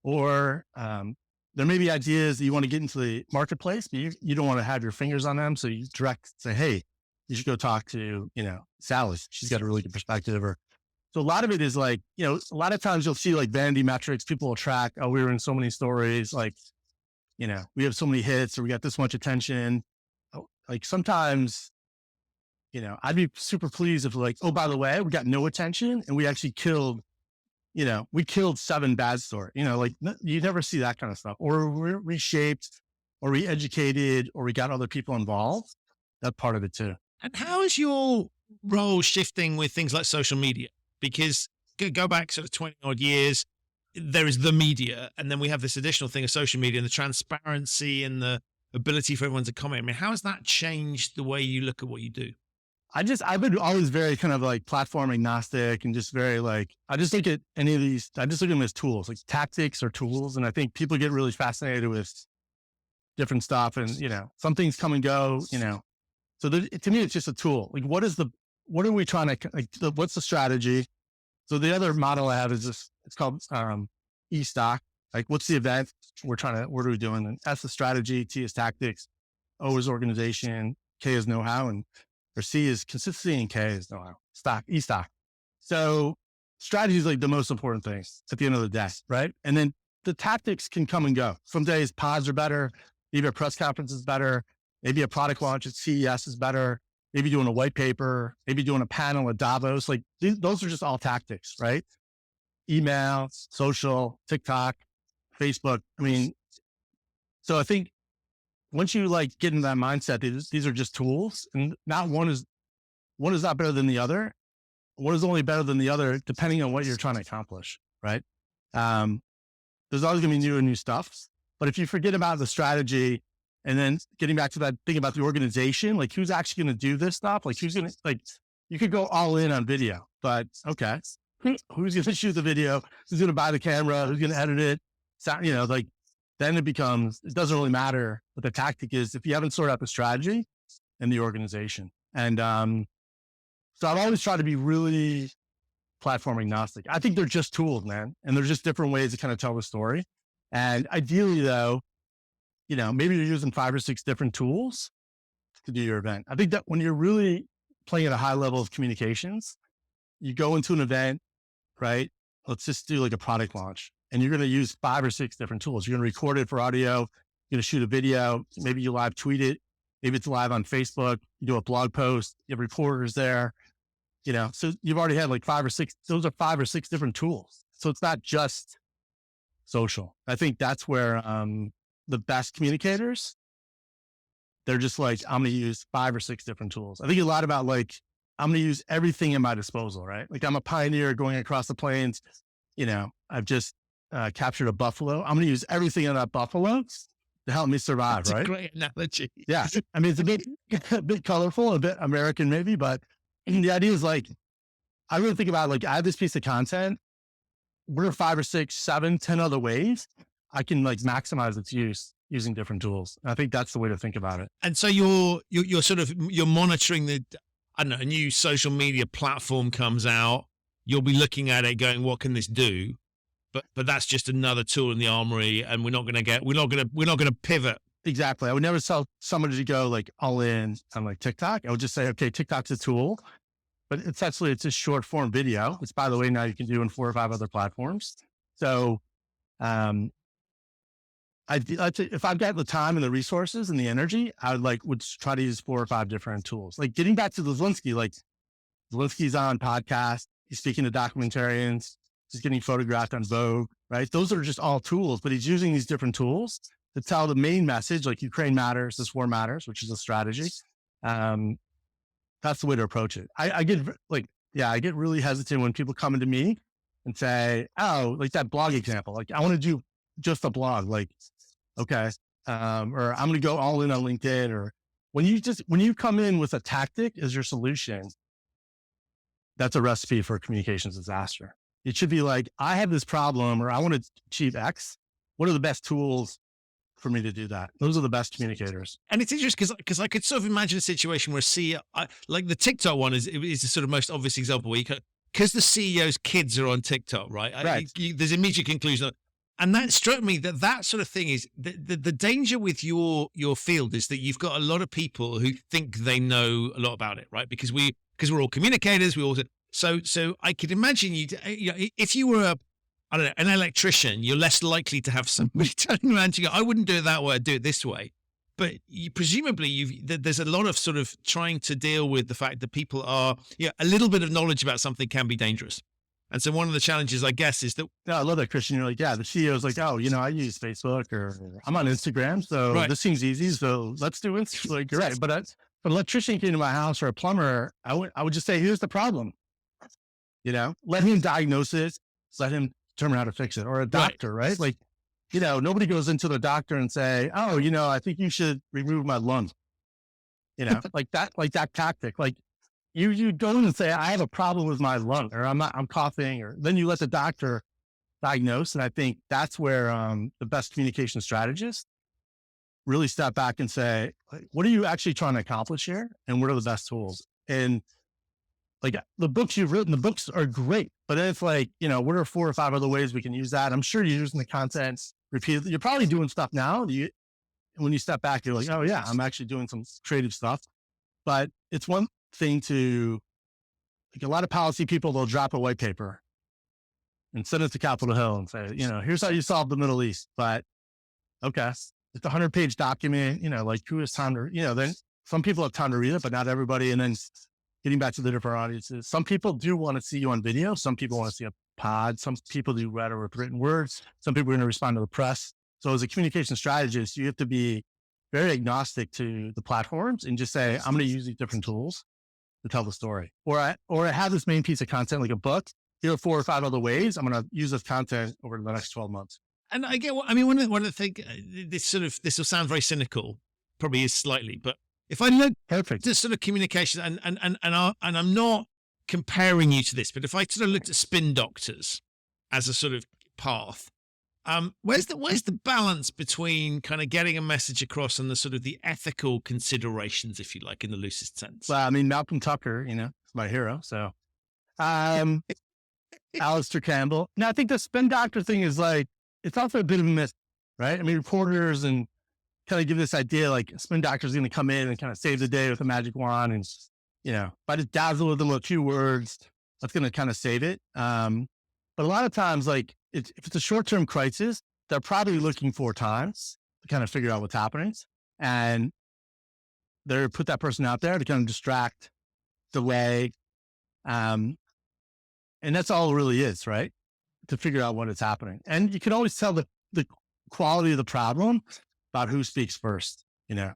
Or, there may be ideas that you want to get into the marketplace, but you don't want to have your fingers on them. So you say, hey, you should go talk to, Sally. She's got a really good perspective. So a lot of it is like, a lot of times you'll see like vanity metrics. People will track, oh, we were in so many stories. Like, we have so many hits or we got this much attention. Like sometimes, I'd be super pleased if like, oh, by the way, we got no attention and we actually killed, we killed 7 bad stories, like you never see that kind of stuff, or we're reshaped or re-educated or we got other people involved. That part of it too. And how is your role shifting with things like social media? Because go back sort of 20 odd years, there is the media. And then we have this additional thing of social media and the transparency and the ability for everyone to comment. I mean, how has that changed the way you look at what you do? I've been always very kind of like platform agnostic and just very like, I just look at any of these, I just look at them as tools, like tactics or tools. And I think people get really fascinated with different stuff and, some things come and go, So to me, it's just a tool. Like what what are we trying to, like, what's the strategy? So the other model I have is this, it's called E-stock. Like, what's the event what are we doing? And S is strategy, T is tactics, O is organization, K is know-how, or C is consistency, and K is know-how. E-stock. So strategy is like the most important thing at the end of the day, right? And then the tactics can come and go. Some days pods are better. Maybe a press conference is better. Maybe a product launch at CES is better. Maybe doing a white paper, maybe doing a panel at Davos. Like those are just all tactics, right? Email, social, TikTok, Facebook. I mean, so I think once you like get into that mindset, these are just tools, and not one is not better than the other. One is only better than the other, depending on what you're trying to accomplish, right? There's always gonna be new stuff, but if you forget about the strategy, and then getting back to that thing about the organization, like who's actually going to do this stuff? Like who's going to, like, you could go all in on video, but okay, who's going to shoot the video? Who's going to buy the camera? Who's going to edit it? So, like then it doesn't really matter what the tactic is if you haven't sorted out the strategy and the organization. And so I've always tried to be really platform agnostic. I think they're just tools, man. And there's just different ways to kind of tell the story. And ideally though, maybe you're using 5 or 6 different tools to do your event. I think that when you're really playing at a high level of communications, you go into an event, right? Let's just do like a product launch, and you're going to use 5 or 6 different tools. You're going to record it for audio. You're going to shoot a video. Maybe you live tweet it. Maybe it's live on Facebook. You do a blog post. You have reporters there, so you've already had like 5 or 6, those are 5 or 6 different tools. So it's not just social. I think that's where, the best communicators, they're just like, I'm going to use 5 or 6 different tools. I think a lot about like, I'm going to use everything at my disposal, right? Like I'm a pioneer going across the plains. I've just captured a buffalo. I'm going to use everything on that buffalo to help me survive. That's right? A great analogy. Yeah. I mean, it's a bit colorful, a bit American maybe, but the idea is like, I really think about like, I have this piece of content. What are 5 or 6, 7, 10 other ways I can like maximize its use using different tools? And I think that's the way to think about it. And so you're monitoring a new social media platform comes out. You'll be looking at it going, what can this do? But that's just another tool in the armory, and we're not going to pivot. Exactly. I would never tell somebody to go like all in on like TikTok. I would just say, okay, TikTok's a tool, but essentially it's a short form video, which by the way, now you can do in 4 or 5 other platforms. So, if I've got the time and the resources and the energy, I would try to use 4 or 5 different tools. Like getting back to Zelensky, like Zelensky's on podcast, he's speaking to documentarians, he's getting photographed on Vogue, right? Those are just all tools, but he's using these different tools to tell the main message, like Ukraine matters, this war matters, which is a strategy. That's the way to approach it. I get really hesitant when people come into me and say, oh, like that blog example, like I want to do just a blog, like, okay. Or I'm going to go all in on LinkedIn, or when you come in with a tactic as your solution, that's a recipe for a communications disaster. It should be like, I have this problem, or I want to achieve X. What are the best tools for me to do that? Those are the best communicators. And it's interesting because I could sort of imagine a situation where a CEO, like the TikTok one is the sort of most obvious example where because the CEO's kids are on TikTok, right? Right. There's immediate conclusion. And that struck me that sort of thing is the danger with your field is that you've got a lot of people who think they know a lot about it, right? Because we're all communicators. So I could imagine if you were an electrician, you're less likely to have somebody turning around to you, I wouldn't do it that way, I'd do it this way. But presumably there's a lot of sort of trying to deal with the fact that people are, a little bit of knowledge about something can be dangerous. And so one of the challenges, I guess, is that... No, I love that, Christian. You're like, the CEO's like, oh, I use Facebook, or I'm on Instagram, so right. This seems easy, so let's do Instagram. Like, you're right. But if an electrician came to my house, or a plumber, I would just say, here's the problem. Let him diagnose it, let him determine how to fix it. Or a doctor, right? Like, nobody goes into the doctor and say, oh, I think you should remove my lung. like that tactic. Like, you go in and say, I have a problem with my lung, or I'm coughing, or then you let the doctor diagnose. And I think that's where the best communication strategists really step back and say, what are you actually trying to accomplish here? And what are the best tools? And like the books you've written, the books are great, but then it's like, what are 4 or 5 other ways we can use that? I'm sure you're using the content repeatedly. You're probably doing stuff now. When you step back, you're like, oh yeah, I'm actually doing some creative stuff. But it's one thing to, like, a lot of policy people, they'll drop a white paper and send it to Capitol Hill and say, here's how you solve the Middle East. But okay, it's a 100-page document, like who has time to, then some people have time to read it, but not everybody. And then getting back to the different audiences, some people do want to see you on video. Some people want to see a pod. Some people do better with written words. Some people are going to respond to the press. So as a communication strategist, you have to be very agnostic to the platforms and just say, I'm going to use these different tools to tell the story. Or I have this main piece of content, like a book. Here are 4 or 5 other ways I'm going to use this content over the next 12 months. And I get one of the things, this will sound very cynical, probably is slightly, but if I look at this sort of communication and I'm not comparing you to this, but if I sort of looked at spin doctors as a sort of path, where's the balance between kind of getting a message across and the sort of the ethical considerations, if you like, in the loosest sense? Well, I mean, Malcolm Tucker, is my hero. So, Alistair Campbell. Now, I think the spin doctor thing is like, it's also a bit of a myth, right? I mean, reporters and kind of give this idea like a spin doctor is going to come in and kind of save the day with a magic wand. And, if I just dazzle with them with a few words, that's going to kind of save it. But a lot of times, like, if it's a short-term crisis, they're probably looking for time to kind of figure out what's happening. And they're put that person out there to kind of distract, delay. And that's all it really is, right? To figure out what is happening. And you can always tell the quality of the problem about who speaks first, If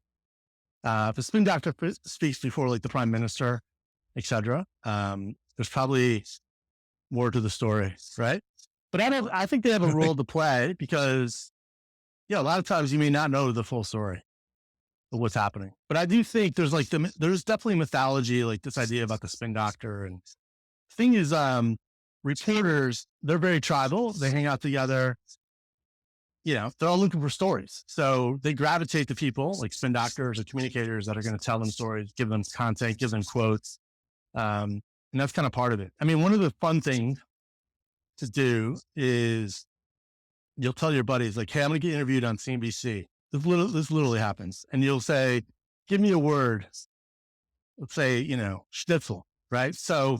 a spin doctor speaks before, like, the prime minister, et cetera, there's probably more to the story, right? But I think they have a role to play because, a lot of times you may not know the full story of what's happening. But I do think there's there's definitely mythology, like this idea about the spin doctor. And the thing is, reporters, they're very tribal. They hang out together. They're all looking for stories. So they gravitate to people like spin doctors or communicators that are going to tell them stories, give them content, give them quotes. And that's kind of part of it. I mean, one of the fun things to do is you'll tell your buddies, like, hey, I'm going to get interviewed on CNBC. This literally happens. And you'll say, give me a word. Let's say, schnitzel, right? So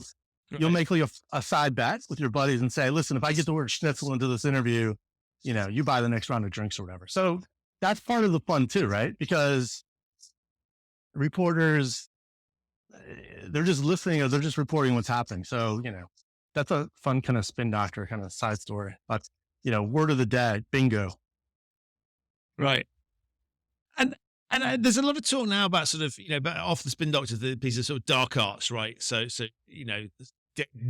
you'll make like a side bet with your buddies and say, listen, if I get the word schnitzel into this interview, you buy the next round of drinks or whatever. So that's part of the fun too, right? Because reporters, they're just listening or they're just reporting what's happening. So, that's a fun kind of spin doctor kind of side story. But, word of the day, bingo. Right. And there's a lot of talk now about sort of, about off the spin doctor, the piece of sort of dark arts, right? So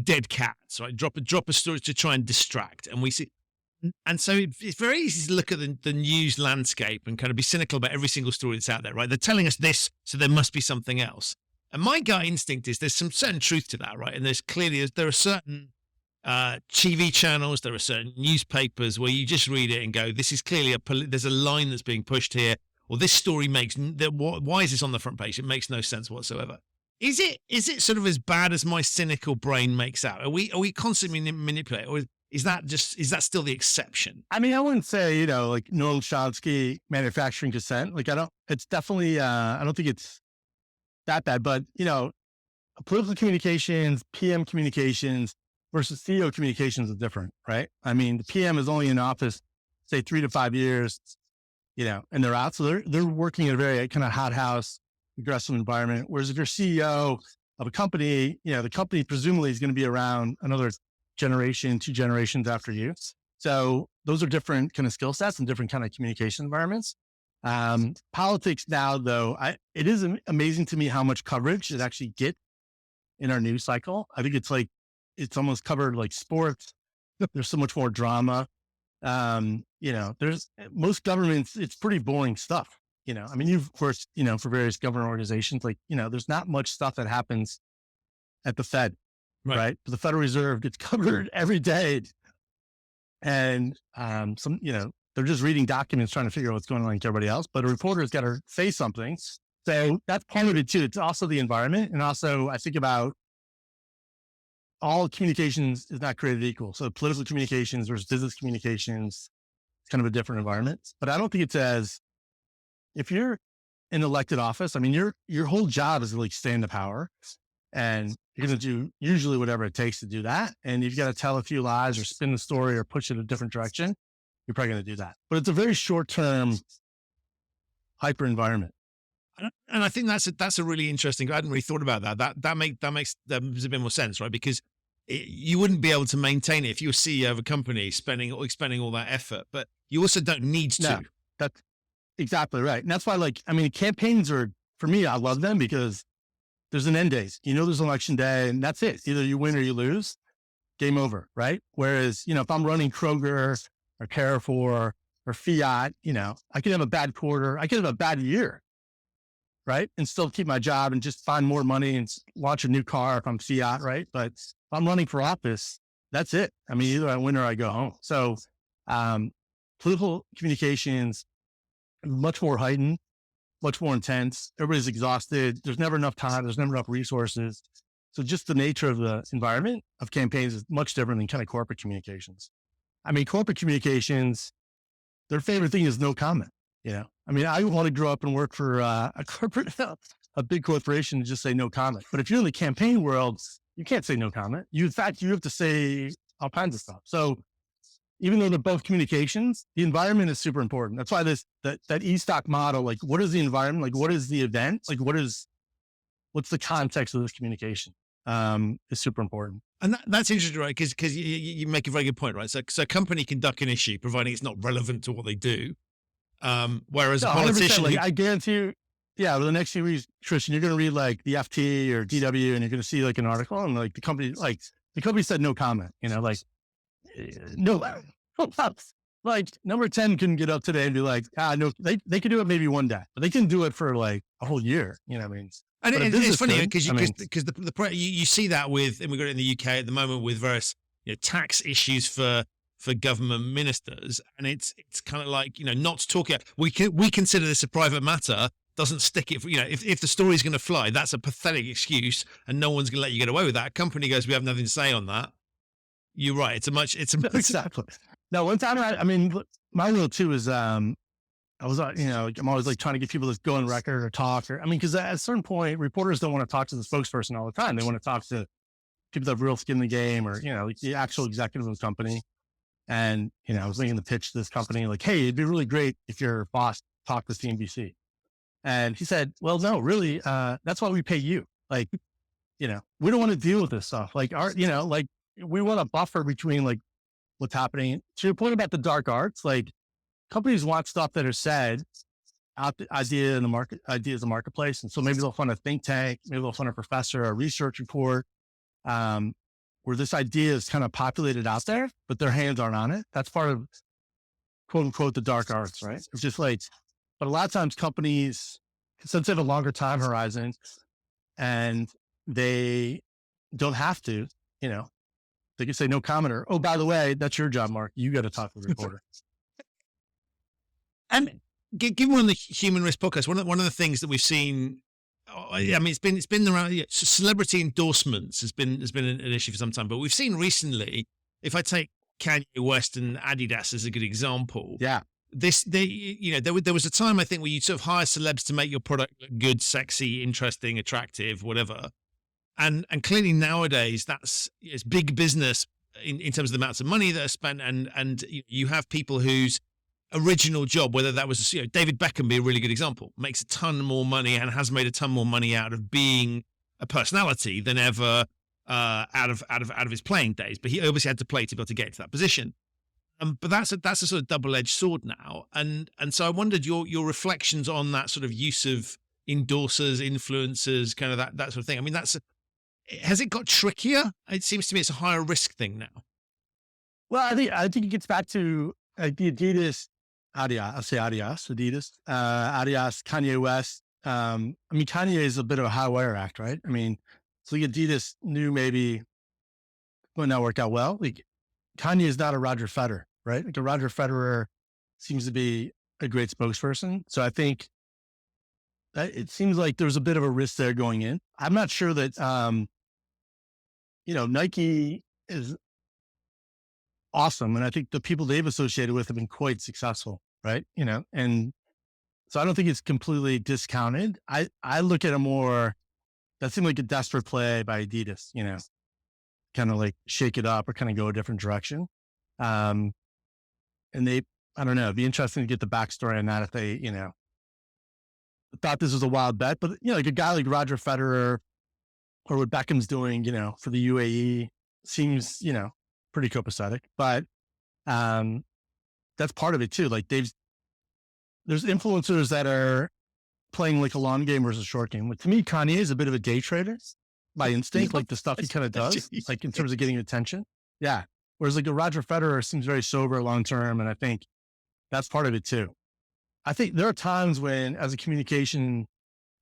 dead cats, right? Drop a story to try and distract. And we see, and so it's very easy to look at the news landscape and kind of be cynical about every single story that's out there, right? They're telling us this, so there must be something else. And my gut instinct is there's some certain truth to that, right? And there are certain TV channels, there are certain newspapers where you just read it and go, this is clearly there's a line that's being pushed here, or this story why is this on the front page? It makes no sense whatsoever. Is it sort of as bad as my cynical brain makes out? Are we constantly manipulating, or is that still the exception? I mean, I wouldn't say, like Noam Chomsky manufacturing dissent. Like, it's definitely, I don't think it's that bad, but, political communications, PM communications versus CEO communications is different, right? I mean, the PM is only in office, say 3 to 5 years, and they're out. So they're working in a very kind of hothouse, aggressive environment. Whereas if you're CEO of a company, the company presumably is going to be around another generation, 2 generations after you. So those are different kind of skill sets and different kind of communication environments. Politics now, though, it is amazing to me how much coverage it actually gets in our news cycle. I think it's almost covered like sports. There's so much more drama. There's most governments, it's pretty boring stuff. I mean, of course, for various government organizations, like, there's not much stuff that happens at the Fed, right? But the Federal Reserve gets covered every day. And, they're just reading documents, trying to figure out what's going on like everybody else, but a reporter's got to say something. So that's part of it too. It's also the environment. And also I think about, all communications is not created equal. So political communications versus business communications, it's kind of a different environment. But I don't think it's as, if you're in elected office, I mean, your whole job is to like stay in the power, and you're going to do usually whatever it takes to do that. And you've got to tell a few lies or spin the story or push it in a different direction. You're probably going to do that. But it's a very short-term hyper environment. And I think that's a really interesting. I hadn't really thought about that. That makes a bit more sense, right? Because you wouldn't be able to maintain it if you were CEO of a company expending all that effort. But you also don't need to. No, that's exactly right. And that's why, like, I mean, campaigns are, for me, I love them because there's an end date. There's election day, and that's it. Either you win or you lose. Game over, right? Whereas, if I'm running Kroger or Carrefour or Fiat, I could have a bad quarter. I could have a bad year, right? And still keep my job and just find more money and launch a new car if I'm Fiat, right? But if I'm running for office, that's it. I mean, either I win or I go home. So political communications, much more heightened, much more intense. Everybody's exhausted. There's never enough time. There's never enough resources. So just the nature of the environment of campaigns is much different than kind of corporate communications. I mean, corporate communications, their favorite thing is no comment. I mean, I want to grow up and work for a corporate, a big corporation and just say no comment. But if you're in the campaign world, you can't say no comment. In fact, you have to say all kinds of stuff. So even though they're both communications, the environment is super important. That's why that e-stock model, like, what is the environment? Like, what is the event? Like, what's the context of this communication? Is super important. And that's interesting, right? Because you make a very good point, right? So a company can duck an issue, providing it's not relevant to what they do. Whereas a politician, like, I guarantee you, over the next few weeks, Christian, you're going to read like the FT or DW, and you're going to see like an article, and like the company said no comment. Like no, like number 10 couldn't get up today and be like, no, they could do it maybe one day, but they can do it for like a whole year. What I mean? And it's funny because you see that with, and we've got it in the UK at the moment with various tax issues for government ministers, and it's kind of like not to talk. We consider this a private matter. Doesn't stick it for if the story's going to fly, that's a pathetic excuse, and no one's going to let you get away with that. A company goes, we have nothing to say on that. You're right. Exactly. No, one time I mean, my rule too is I was I'm always like trying to get people to go on record or talk, or because at a certain point, reporters don't want to talk to the spokesperson all the time. They want to talk to people that have real skin in the game, or like the actual executive of the company. And I was making the pitch to this company, like, hey, it'd be really great if your boss talked to CNBC. And he said, well, no, really, that's why we pay you. Like, we don't want to deal with this stuff. Like, like we want a buffer between like what's happening. To your point about the dark arts, like companies want stuff that are said out the ideas in the marketplace. And so maybe they'll fund a think tank, maybe they'll fund a professor, a research report, where this idea is kind of populated out there, but their hands aren't on it. That's part of quote unquote the dark arts, right? It's just like, but a lot of times companies, since they have a longer time horizon and they don't have to, they can say no commenter. Oh, by the way, that's your job, Mark. You got to talk to the reporter. And given on the Human Risk podcast, one of the things that we've seen, I mean, it's been around. Celebrity endorsements has been an issue for some time, but we've seen recently. If I take Kanye West and Adidas as a good example, there was a time I think where you sort of hire celebs to make your product look good, sexy, interesting, attractive, whatever. And clearly nowadays it's big business in terms of the amounts of money that are spent, and you have people whose original job, whether that was David Beckham, be a really good example, makes a ton more money and has made a ton more money out of being a personality than ever out of his playing days. But he obviously had to play to be able to get to that position. But that's a sort of double-edged sword now, and so I wondered your reflections on that sort of use of endorsers, influencers, kind of that sort of thing. I mean, has it got trickier? It seems to me it's a higher risk thing now. Well, I think it gets back to the Adidas, Kanye West. I mean, Kanye is a bit of a high wire act, right? I mean, so Adidas knew maybe would not work out well. Like Kanye is not a Roger Federer, right? Like a Roger Federer seems to be a great spokesperson. So I think it seems like there's a bit of a risk there going in. I'm not sure that Nike is awesome. And I think the people they've associated with have been quite successful, right? And so I don't think it's completely discounted. I look at it more, that seemed like a desperate play by Adidas, kind of like shake it up or kind of go a different direction. And I don't know, it'd be interesting to get the backstory on that if they, thought this was a wild bet. But, like a guy like Roger Federer or what Beckham's doing, for the UAE seems, pretty copacetic. But that's part of it too. Like there's influencers that are playing like a long game versus a short game. Like, to me, Kanye is a bit of a day trader by instinct, like the stuff he kind of does, like in terms of getting attention. Yeah. Whereas like a Roger Federer seems very sober long term. And I think that's part of it too. I think there are times when, as a communication,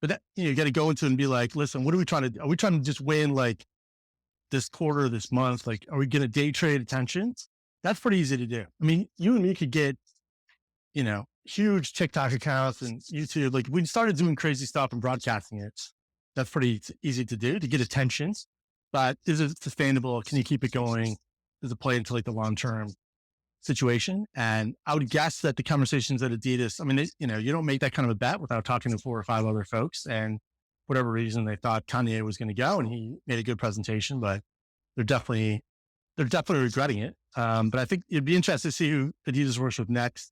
but that, you got to go into it and be like, listen, what are we trying to do? Are we trying to just win like this quarter, this month? Like, are we going to day trade attention? That's pretty easy to do. I mean, you and me could get, huge TikTok accounts and YouTube. Like we started doing crazy stuff and broadcasting it. That's pretty easy to do to get attention, but is it sustainable? Can you keep it going? Does it play into like the long-term situation? And I would guess that the conversations at Adidas, I mean, you don't make that kind of a bet without talking to 4 or 5 other folks, and whatever reason they thought Kanye was going to go, and he made a good presentation, but they're definitely regretting it. But I think it'd be interesting to see who Adidas works with next.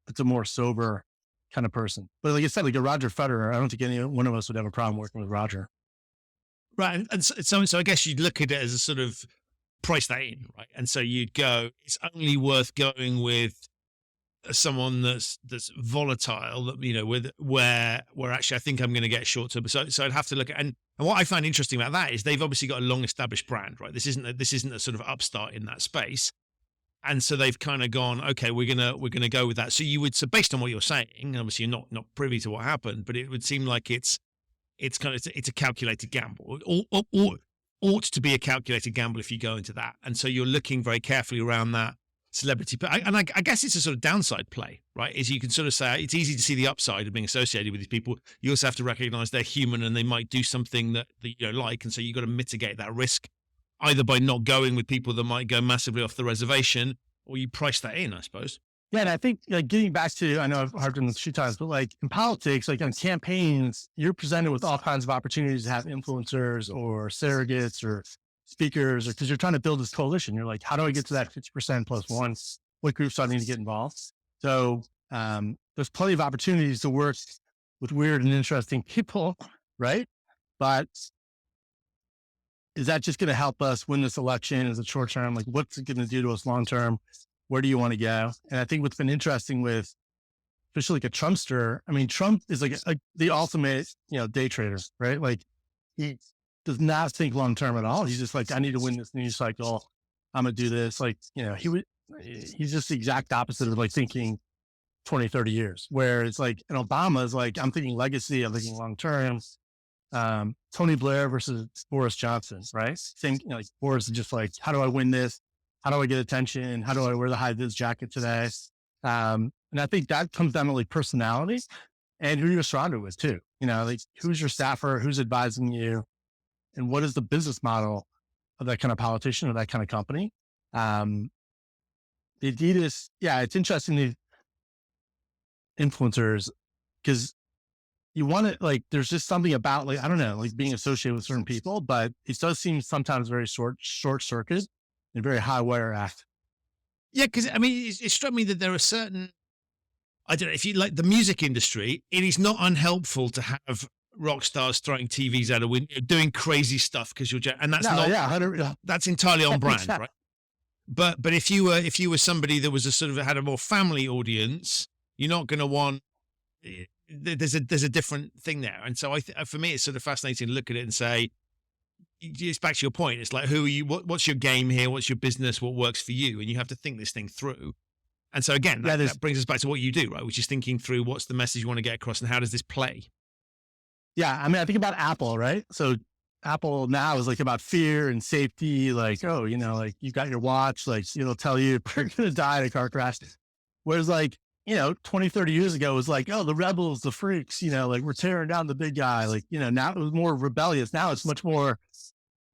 It's a more sober kind of person. But like I said, like a Roger Federer, I don't think any one of us would have a problem working with Roger. Right. And so I guess you'd look at it as a sort of price that in, right? And so you'd go, it's only worth going with someone that's volatile, that, with where actually I think I'm going to get short term. So I'd have to look at, and what I find interesting about that is they've obviously got a long established brand, right? This isn't a sort of upstart in that space. And so they've kind of gone, okay, we're gonna go with that. So based on what you're saying, obviously you're not privy to what happened, but it would seem like it's a calculated gamble, or ought to be a calculated gamble if you go into that. And so you're looking very carefully around that celebrity. And I guess it's a sort of downside play, right? Is you can sort of say it's easy to see the upside of being associated with these people. You also have to recognize they're human and they might do something that you don't like, and so you've got to mitigate that risk, either by not going with people that might go massively off the reservation, or you price that in, I suppose. Yeah. And I think like getting back to, I know I've harped on this a few times, but like in politics, like on campaigns, you're presented with all kinds of opportunities to have influencers or surrogates or speakers, or because you're trying to build this coalition. You're like, how do I get to that 50% plus one? What groups do I need to get involved? So there's plenty of opportunities to work with weird and interesting people, right? But is that just going to help us win this election as a short term? Like, what's it going to do to us long term? Where do you want to go? And I think what's been interesting with, especially like a Trumpster, I mean, Trump is like the ultimate, day trader, right? Like he does not think long term at all. He's just like, I need to win this news cycle. I'm going to do this. Like, he's just the exact opposite of like thinking 20, 30 years, where it's like, and Obama is like, I'm thinking legacy, I'm thinking long term. Tony Blair versus Boris Johnson, right? Same, like Boris is just like, how do I win this? How do I get attention? How do I wear the high vis jacket today? And I think that comes down to like personality and who you're surrounded with too. Like who's your staffer, who's advising you, and what is the business model of that kind of politician or that kind of company? The Adidas, yeah, it's interesting, the influencers, because you want to like, there's just something about like, I don't know, like being associated with certain people, but it does seem sometimes very short circuit and very high wire act. Yeah. Cause I mean, it struck me that there are certain, I don't know, if you like the music industry, it is not unhelpful to have rock stars throwing TVs out a window, doing crazy stuff because and that's that's entirely on brand, right? But if you were somebody that was had a more family audience, you're not going to want, there's a different thing there. And so for me, it's sort of fascinating to look at it and say, it's back to your point. It's like, who are you? What's your game here? What's your business? What works for you? And you have to think this thing through. And so again, that brings us back to what you do, right? Which is thinking through what's the message you want to get across and how does this play? Yeah. I mean, I think about Apple, right? So Apple now is like about fear and safety. Like, oh, like you got your watch, like, it'll tell you you're going to die in a car crash. Whereas like, 20, 30 years ago, it was like, oh, the rebels, the freaks, like we're tearing down the big guy. Like, now it was more rebellious. Now it's much more,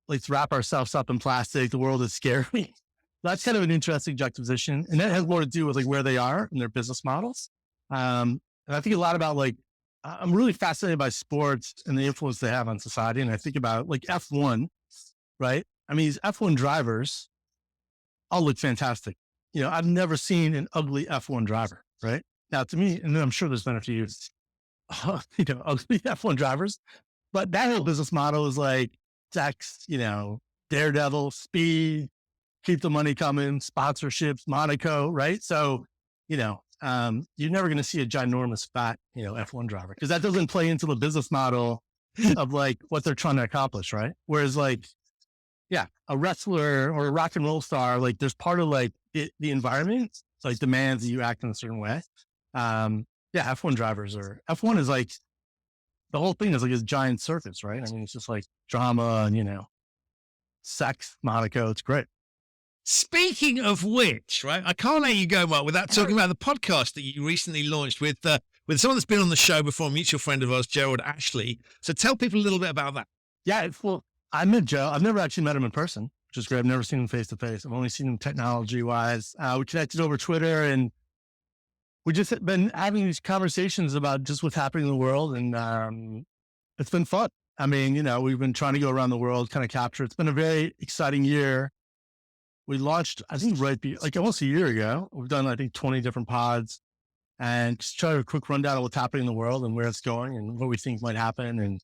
let's wrap ourselves up in plastic. The world is scary. That's kind of an interesting juxtaposition. And that has more to do with like where they are in their business models. And I think a lot about like, I'm really fascinated by sports and the influence they have on society. And I think about like F1, right? I mean, these F1 drivers all look fantastic. I've never seen an ugly F1 driver, right? Now to me, and then I'm sure there's been a few, ugly F1 drivers, but that whole business model is like sex, daredevil, speed, keep the money coming, sponsorships, Monaco, right? So, you're never going to see a ginormous fat, F1 driver because that doesn't play into the business model of like what they're trying to accomplish, right? Whereas like, yeah, a wrestler or a rock and roll star, like there's part of like the environment, it's like demands that you act in a certain way. F1 drivers F1 is like, the whole thing is like this giant circus, right? I mean, it's just like drama and, sex, Monaco. It's great. Speaking of which, right, I can't let you go, Mark, without talking about the podcast that you recently launched with someone that's been on the show before, a mutual friend of ours, Gerald Ashley. So tell people a little bit about that. Yeah, well, I met Joe. I've never actually met him in person, which is great. I've never seen him face to face. I've only seen him technology-wise. We connected over Twitter, and we just been having these conversations about just what's happening in the world, and it's been fun. I mean, we've been trying to go around the world, kind of capture. It's been a very exciting year. We launched, I think, almost a year ago. We've done, I think, 20 different pods, and just try a quick rundown of what's happening in the world and where it's going and what we think might happen. And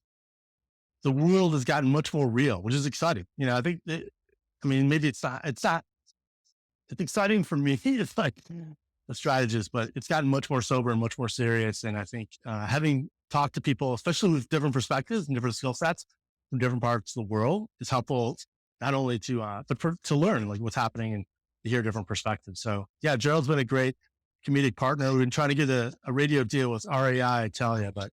the world has gotten much more real, which is exciting. I think, maybe it's exciting for me. It's like a strategist, but it's gotten much more sober and much more serious. And I think having talked to people, especially with different perspectives and different skill sets from different parts of the world, is helpful not only to learn like what's happening and to hear different perspectives. So yeah, Gerald's been a great comedic partner. We've been trying to get a radio deal with RAI, I tell you, but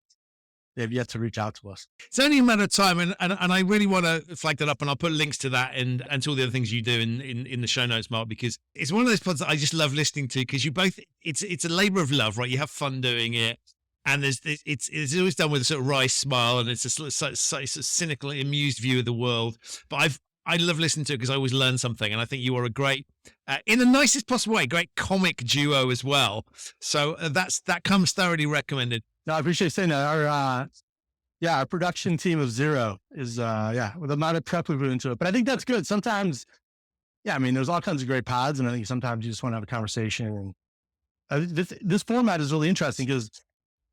they've yet to reach out to us. It's only a matter of time, and I really want to flag that up, and I'll put links to that and to all the other things you do in the show notes, Mark, because it's one of those pods that I just love listening to, because you both, it's a labor of love, right? You have fun doing it, and it's always done with a sort of wry smile, and it's a sort of cynical, amused view of the world. But I love listening to it because I always learn something, and I think you are a great, in the nicest possible way, great comic duo as well. So that comes thoroughly recommended. No, I appreciate saying that. Our production team of zero is, with the amount of prep we put into it. But I think that's good. Sometimes, there's all kinds of great pods, and I think sometimes you just want to have a conversation. And this format is really interesting because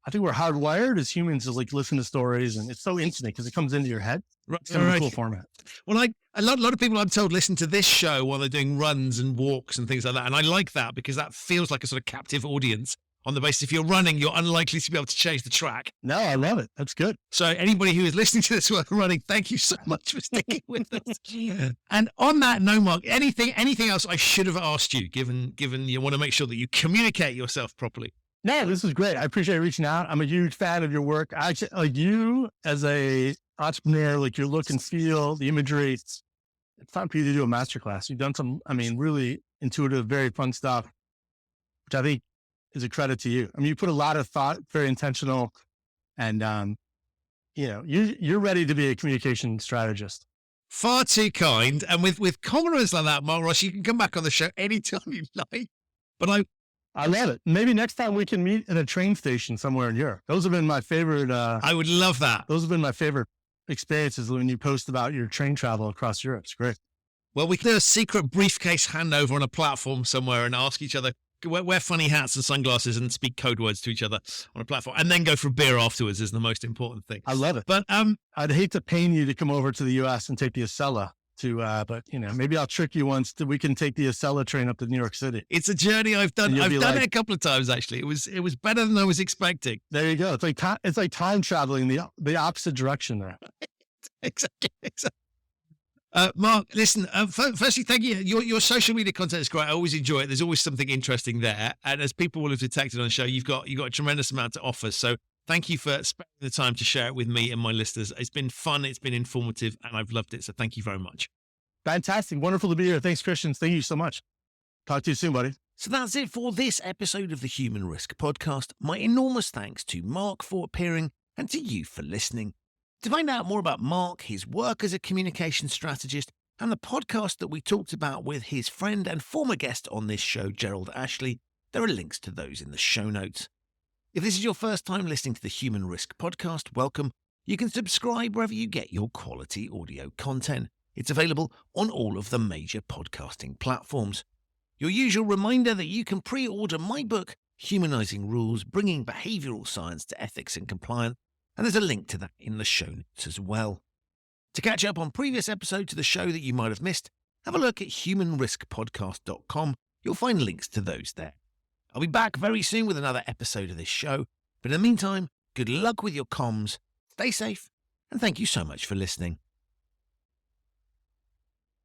I think we're hardwired as humans to like listen to stories, and it's so intimate because it comes into your head. It's kind of a cool format. Well, a lot of people I'm told listen to this show while they're doing runs and walks and things like that. And I like that because that feels like a sort of captive audience on the basis if you're running, you're unlikely to be able to change the track. No, I love it. That's good. So anybody who is listening to this while running, thank you so much for sticking with us. And on that note, Mark, anything else I should have asked you, given you want to make sure that you communicate yourself properly? No, this is great. I appreciate reaching out. I'm a huge fan of your work. I actually, like you as a entrepreneur, like your look and feel, the imagery, it's time for you to do a masterclass. You've done some, really intuitive, very fun stuff, which I think is a credit to you. You put a lot of thought, very intentional, and, you're ready to be a communication strategist. Far too kind. And with compliments like that, Marc Ross, you can come back on the show anytime you like. But I love it. Maybe next time we can meet at a train station somewhere in Europe. Those have been my favorite. I would love that. Those have been my favorite experiences when you post about your train travel across Europe. It's great. Well, we can do a secret briefcase handover on a platform somewhere and ask each other, wear funny hats and sunglasses and speak code words to each other on a platform, and then go for a beer afterwards is the most important thing. I love it. But I'd hate to pain you to come over to the US and take the Acela but maybe I'll trick you once that we can take the Acela train up to New York City. It's a journey I've done. I've done it a couple of times, actually. It was better than I was expecting. There you go. It's like time traveling the opposite direction there. Exactly. Mark, listen, firstly, thank you. Your social media content is great. I always enjoy it. There's always something interesting there. And as people will have detected on the show, you've got a tremendous amount to offer. So thank you for spending the time to share it with me and my listeners. It's been fun. It's been informative, and I've loved it. So thank you very much. Fantastic. Wonderful to be here. Thanks, Christian. Thank you so much. Talk to you soon, buddy. So that's it for this episode of the Human Risk Podcast. My enormous thanks to Mark for appearing and to you for listening. To find out more about Marc, his work as a communication strategist, and the podcast that we talked about with his friend and former guest on this show, Gerald Ashley, there are links to those in the show notes. If this is your first time listening to the Human Risk Podcast, welcome. You can subscribe wherever you get your quality audio content. It's available on all of the major podcasting platforms. Your usual reminder that you can pre-order my book, Humanizing Rules, Bringing Behavioral Science to Ethics and Compliance, and there's a link to that in the show notes as well. To catch up on previous episodes of the show that you might have missed, have a look at humanriskpodcast.com. You'll find links to those there. I'll be back very soon with another episode of this show, but in the meantime, good luck with your comms, stay safe, and thank you so much for listening.